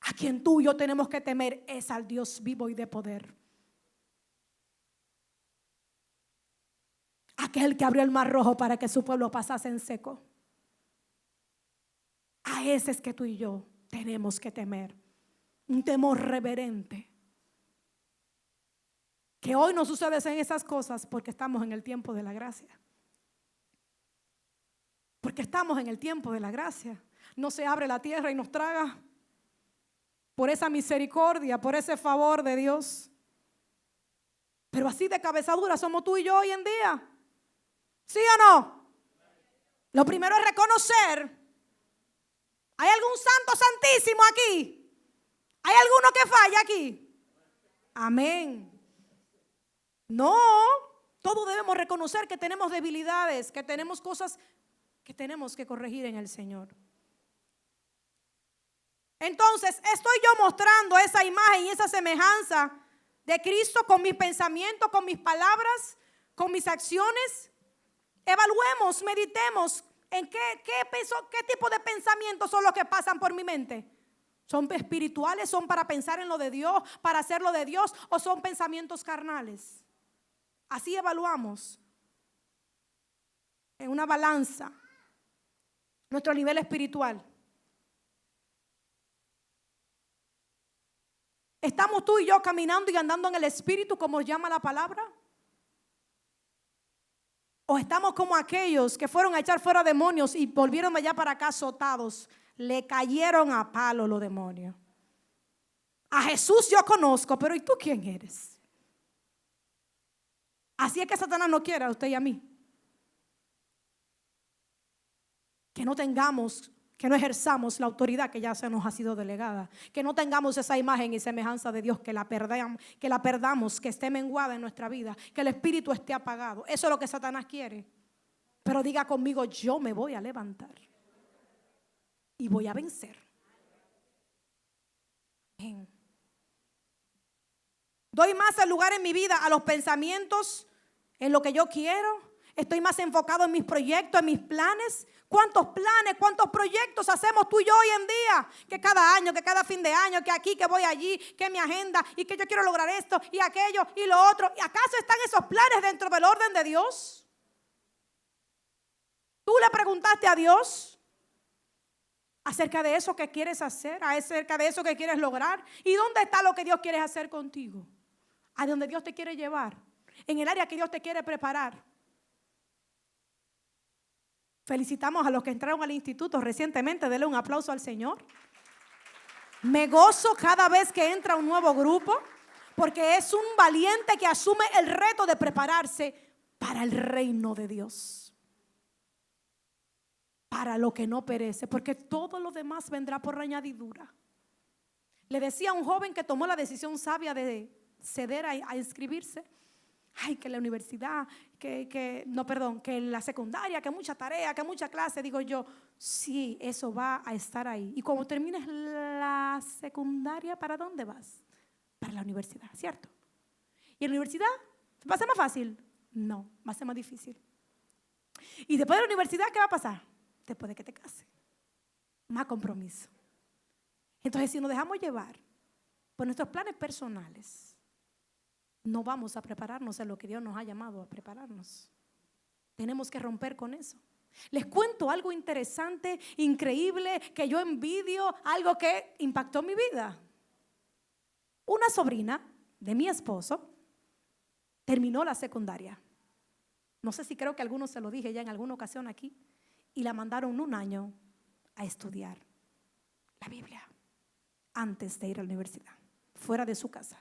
A quien tú y yo tenemos que temer es al Dios vivo y de poder. Aquel que abrió el mar rojo para que su pueblo pasase en seco. A ese es que tú y yo tenemos que temer. Un temor reverente. Que hoy no suceden esas cosas porque estamos en el tiempo de la gracia. Porque estamos en el tiempo de la gracia. No se abre la tierra y nos traga. Por esa misericordia, por ese favor de Dios. Pero así de cabezadura somos tú y yo hoy en día. ¿Sí o no? Lo primero es reconocer. ¿Hay algún santo santísimo aquí? ¿Hay alguno que falla aquí? Amén. No, todos debemos reconocer que tenemos debilidades, que tenemos cosas que tenemos que corregir en el Señor. Entonces, estoy yo mostrando esa imagen y esa semejanza de Cristo con mis pensamientos, con mis palabras, con mis acciones. Evaluemos, meditemos en qué tipo de pensamientos son los que pasan por mi mente. ¿Son espirituales? ¿Son para pensar en lo de Dios, para hacer lo de Dios? ¿O son pensamientos carnales? Así evaluamos en una balanza nuestro nivel espiritual. ¿Estamos tú y yo caminando y andando en el Espíritu como llama la palabra? ¿O estamos como aquellos que fueron a echar fuera demonios y volvieron de allá para acá azotados? Le cayeron a palo los demonios. A Jesús yo conozco, pero ¿y tú quién eres? Así es que Satanás no quiere a usted y a mí. Que no tengamos, que no ejerzamos la autoridad que ya se nos ha sido delegada. Que no tengamos esa imagen y semejanza de Dios, que la perdamos, que esté menguada en nuestra vida, que el espíritu esté apagado. Eso es lo que Satanás quiere. Pero diga conmigo, yo me voy a levantar y voy a vencer. Amén. Doy más el lugar en mi vida a los pensamientos, en lo que yo quiero. Estoy más enfocado en mis proyectos, en mis planes. ¿Cuántos planes, cuántos proyectos hacemos tú y yo hoy en día? Que cada año, que cada fin de año, que aquí, que voy allí, que mi agenda y que yo quiero lograr esto y aquello y lo otro. ¿Y acaso están esos planes dentro del orden de Dios? ¿Tú le preguntaste a Dios acerca de eso que quieres hacer, acerca de eso que quieres lograr? ¿Y dónde está lo que Dios quiere hacer contigo? ¿A dónde Dios te quiere llevar? En el área que Dios te quiere preparar. Felicitamos a los que entraron al instituto recientemente. Denle un aplauso al Señor. Me gozo cada vez que entra un nuevo grupo, Porque es un valiente que asume el reto de prepararse para el reino de Dios. Para lo que no perece, porque todo lo demás vendrá por añadidura. Le decía a un joven que tomó la decisión sabia de ceder a inscribirse. Ay, que la universidad, que la secundaria, que mucha tarea, que mucha clase. Digo yo, sí, eso va a estar ahí. Y cuando termines la secundaria, ¿para dónde vas? Para la universidad, ¿cierto? ¿Y en la universidad va a ser más fácil? No, va a ser más difícil. Y después de la universidad, ¿qué va a pasar? Después de que te cases, más compromiso. Entonces, si nos dejamos llevar por nuestros planes personales, no vamos a prepararnos en lo que Dios nos ha llamado a prepararnos. Tenemos que romper con eso. Les cuento algo interesante, increíble, que yo envidio, algo que impactó mi vida. Una sobrina de mi esposo terminó la secundaria. No sé si creo que algunos se lo dije ya en alguna ocasión aquí. Y la mandaron un año a estudiar la Biblia antes de ir a la universidad, fuera de su casa,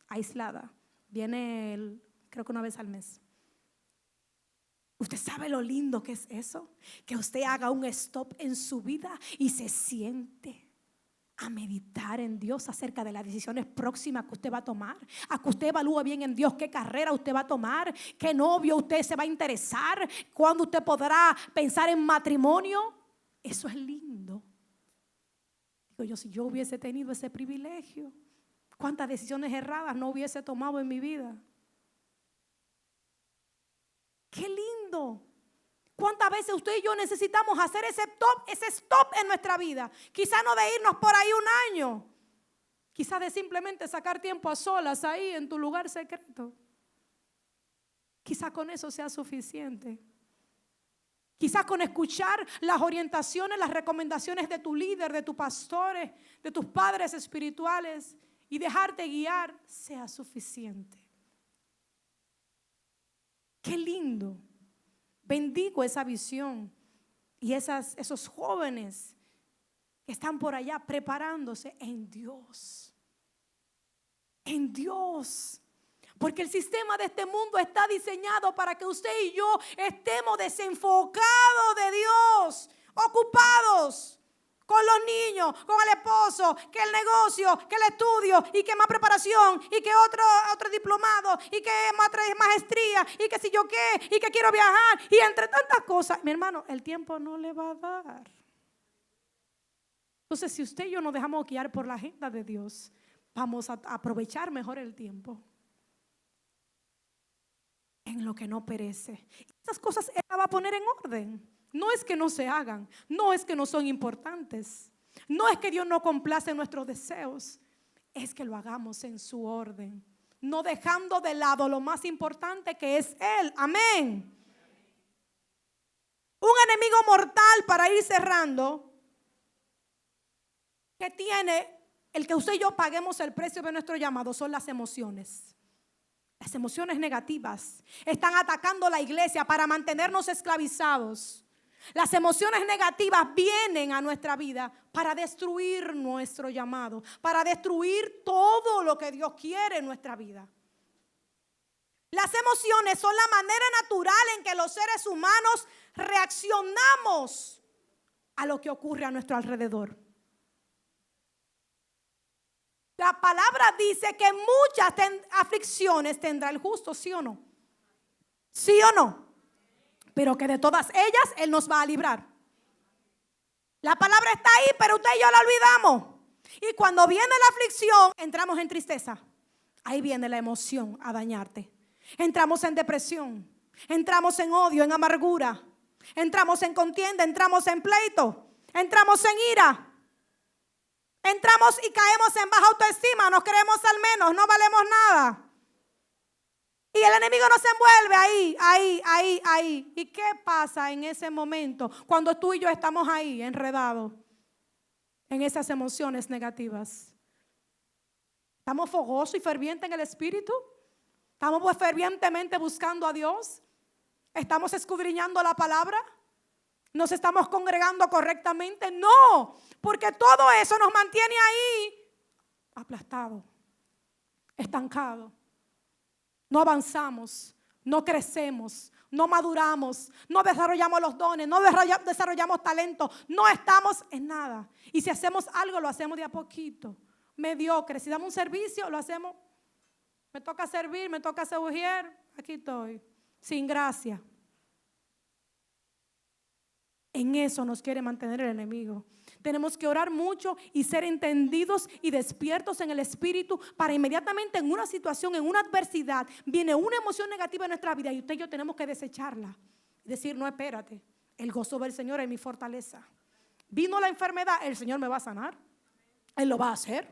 aislada. Viene creo que una vez al mes. ¿Usted sabe lo lindo que es eso? Que usted haga un stop en su vida y se siente a meditar en Dios acerca de las decisiones próximas que usted va a tomar, a que usted evalúe bien en Dios qué carrera usted va a tomar, qué novio usted se va a interesar, cuándo usted podrá pensar en matrimonio. Eso es lindo. Digo yo, si yo hubiese tenido ese privilegio, cuántas decisiones erradas no hubiese tomado en mi vida. Qué lindo. ¿Cuántas veces usted y yo necesitamos hacer ese stop en nuestra vida? Quizá no de irnos por ahí un año. Quizá de simplemente sacar tiempo a solas ahí en tu lugar secreto. Quizá con eso sea suficiente. Quizá con escuchar las orientaciones, las recomendaciones de tu líder, de tus pastores, de tus padres espirituales y dejarte guiar sea suficiente. Qué lindo. Bendigo esa visión y esos jóvenes que están por allá preparándose en Dios. En Dios. Porque el sistema de este mundo está diseñado para que usted y yo estemos desenfocados de Dios, ocupados con los niños, con el esposo, que el negocio, que el estudio, y que más preparación, y que otro diplomado, y que más maestría, y que si yo qué, y que quiero viajar, y entre tantas cosas. Mi hermano, el tiempo no le va a dar. Entonces, si usted y yo nos dejamos guiar por la agenda de Dios, vamos a aprovechar mejor el tiempo en lo que no perece. Estas cosas Él las va a poner en orden. No es que no se hagan, no es que no son importantes, no es que Dios no complace nuestros deseos, es que lo hagamos en su orden, no dejando de lado lo más importante que es Él. Amén. Un enemigo mortal, para ir cerrando, que tiene el que usted y yo paguemos el precio de nuestro llamado, son las emociones. Las emociones negativas están atacando la iglesia para mantenernos esclavizados. Las emociones negativas vienen a nuestra vida para destruir nuestro llamado, para destruir todo lo que Dios quiere en nuestra vida. Las emociones son la manera natural en que los seres humanos reaccionamos a lo que ocurre a nuestro alrededor. La palabra dice que muchas aflicciones tendrá el justo, ¿sí o no? ¿Sí o no? Pero que de todas ellas Él nos va a librar. La palabra está ahí, pero usted y yo la olvidamos. Y cuando viene la aflicción, entramos en tristeza. Ahí viene la emoción a dañarte. Entramos en depresión, entramos en odio, en amargura, entramos en contienda, entramos en pleito, entramos en ira. Entramos y caemos en baja autoestima, nos creemos al menos, no valemos nada. Y el enemigo nos envuelve ahí. ¿Y qué pasa en ese momento cuando tú y yo estamos ahí enredados en esas emociones negativas? ¿Estamos fogosos y fervientes en el espíritu? ¿Estamos fervientemente buscando a Dios? ¿Estamos escudriñando la palabra? ¿Nos estamos congregando correctamente? No, porque todo eso nos mantiene ahí aplastados, estancado. No avanzamos, no crecemos, no maduramos, no desarrollamos los dones, no desarrollamos talento, no estamos en nada. Y si hacemos algo, lo hacemos de a poquito, mediocre. Si damos un servicio, lo hacemos, me toca servir, me toca servir, aquí estoy, sin gracia. En eso nos quiere mantener el enemigo. Tenemos que orar mucho y ser entendidos y despiertos en el espíritu para inmediatamente en una situación, en una adversidad, viene una emoción negativa en nuestra vida y usted y yo tenemos que desecharla. Y decir, no, espérate, el gozo del Señor es mi fortaleza. Vino la enfermedad, el Señor me va a sanar. Él lo va a hacer.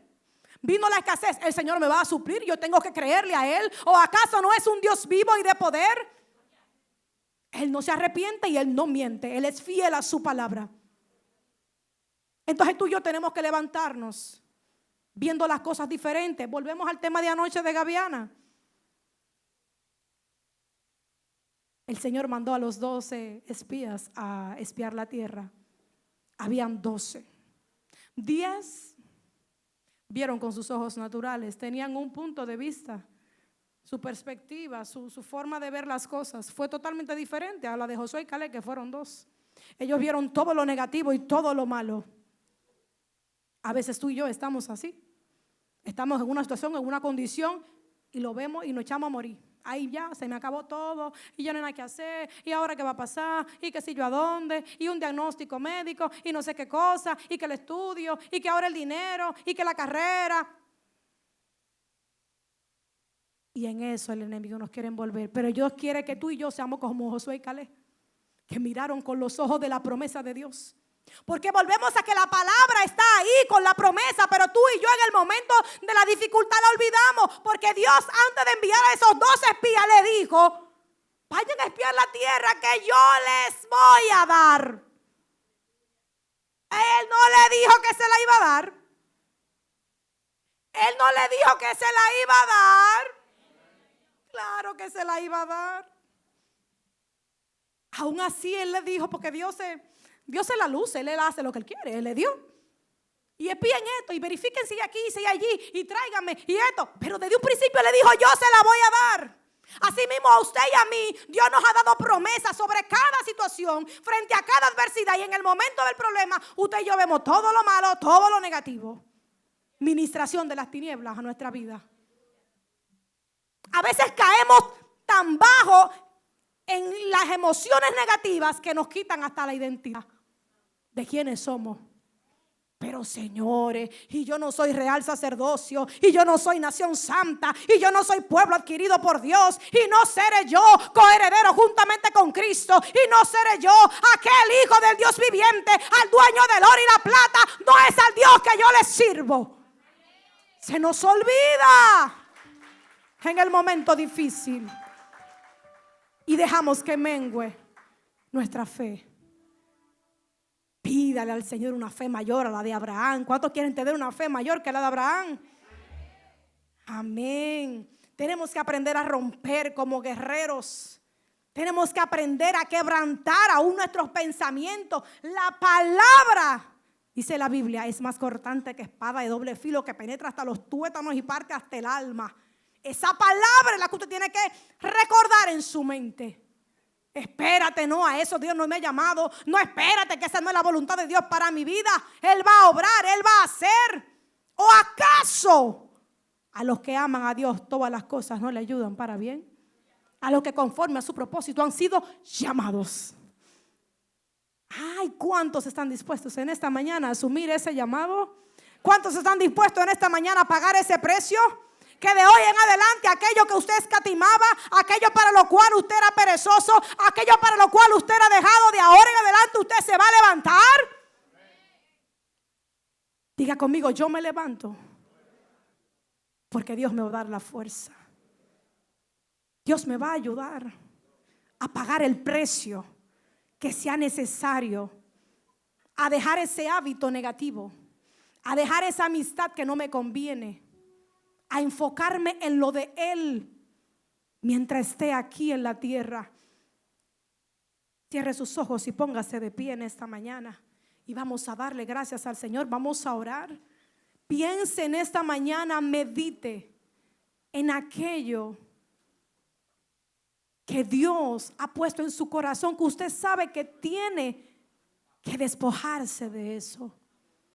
Vino la escasez, el Señor me va a suplir. Yo tengo que creerle a Él. ¿O acaso no es un Dios vivo y de poder? Él no se arrepiente y Él no miente. Él es fiel a su palabra. Entonces tú y yo tenemos que levantarnos viendo las cosas diferentes. Volvemos al tema de anoche de Gaviana. El Señor mandó a los 12 espías a espiar la tierra. Habían 12. 10 vieron con sus ojos naturales, tenían un punto de vista. Su perspectiva, su forma de ver las cosas fue totalmente diferente a la de Josué y Caleb, que fueron 2. Ellos vieron todo lo negativo y todo lo malo. A veces tú y yo estamos así. Estamos en una situación, en una condición y lo vemos y nos echamos a morir. Ahí ya se me acabó todo y ya no hay nada que hacer. Y ahora qué va a pasar y qué sé yo a dónde y un diagnóstico médico y no sé qué cosa y que el estudio y que ahora el dinero y que la carrera. Y en eso el enemigo nos quiere envolver. Pero Dios quiere que tú y yo seamos como Josué y Caleb, que miraron con los ojos de la promesa de Dios. Porque volvemos a que la palabra está ahí con la promesa, pero tú y yo en el momento de la dificultad la olvidamos. Porque Dios, antes de enviar a esos 2 espías, le dijo: vayan a espiar la tierra que yo les voy a dar. Él no le dijo que se la iba a dar. Él no le dijo que se la iba a dar. Claro que se la iba a dar. Aún así Él le dijo, porque Dios se la luce, Él hace lo que Él quiere, Él le dio. Y espíen esto y verifiquen si hay aquí, si hay allí y tráiganme y esto. Pero desde un principio le dijo, yo se la voy a dar. Así mismo a usted y a mí, Dios nos ha dado promesas sobre cada situación, frente a cada adversidad. Y en el momento del problema, usted y yo vemos todo lo malo, todo lo negativo. Ministración de las tinieblas a nuestra vida. A veces caemos tan bajo en las emociones negativas que nos quitan hasta la identidad de quiénes somos. Pero señores, y yo no soy real sacerdocio, y yo no soy nación santa, y yo no soy pueblo adquirido por Dios, y no seré yo coheredero juntamente con Cristo, y no seré yo aquel hijo del Dios viviente, al dueño del oro y la plata. No es al Dios que yo le sirvo. Se nos olvida en el momento difícil y dejamos que mengue nuestra fe. Pídale al Señor una fe mayor a la de Abraham. ¿Cuántos quieren tener una fe mayor que la de Abraham? Amén. Tenemos que aprender a romper como guerreros. Tenemos que aprender a quebrantar aún nuestros pensamientos. La palabra, dice la Biblia, es más cortante que espada de doble filo, que penetra hasta los tuétanos y parte hasta el alma. Esa palabra es la que usted tiene que recordar en su mente. Espérate, no, a eso Dios no me ha llamado. No, espérate, que esa no es la voluntad de Dios para mi vida. Él va a obrar, Él va a hacer. ¿O acaso a los que aman a Dios todas las cosas no le ayudan para bien? A los que conforme a su propósito han sido llamados. Ay, ¿cuántos están dispuestos en esta mañana a asumir ese llamado? ¿Cuántos están dispuestos en esta mañana a pagar ese precio? Que de hoy en adelante aquello que usted escatimaba, aquello para lo cual usted era perezoso, aquello para lo cual usted era dejado, de ahora en adelante usted se va a levantar. Diga conmigo, yo me levanto porque Dios me va a dar la fuerza. Dios me va a ayudar a pagar el precio que sea necesario, a dejar ese hábito negativo, a dejar esa amistad que no me conviene, a enfocarme en lo de Él mientras esté aquí en la tierra. Cierre sus ojos y póngase de pie en esta mañana y vamos a darle gracias al Señor. Vamos a orar. Piense en esta mañana, medite en aquello que Dios ha puesto en su corazón, que usted sabe que tiene que despojarse de eso.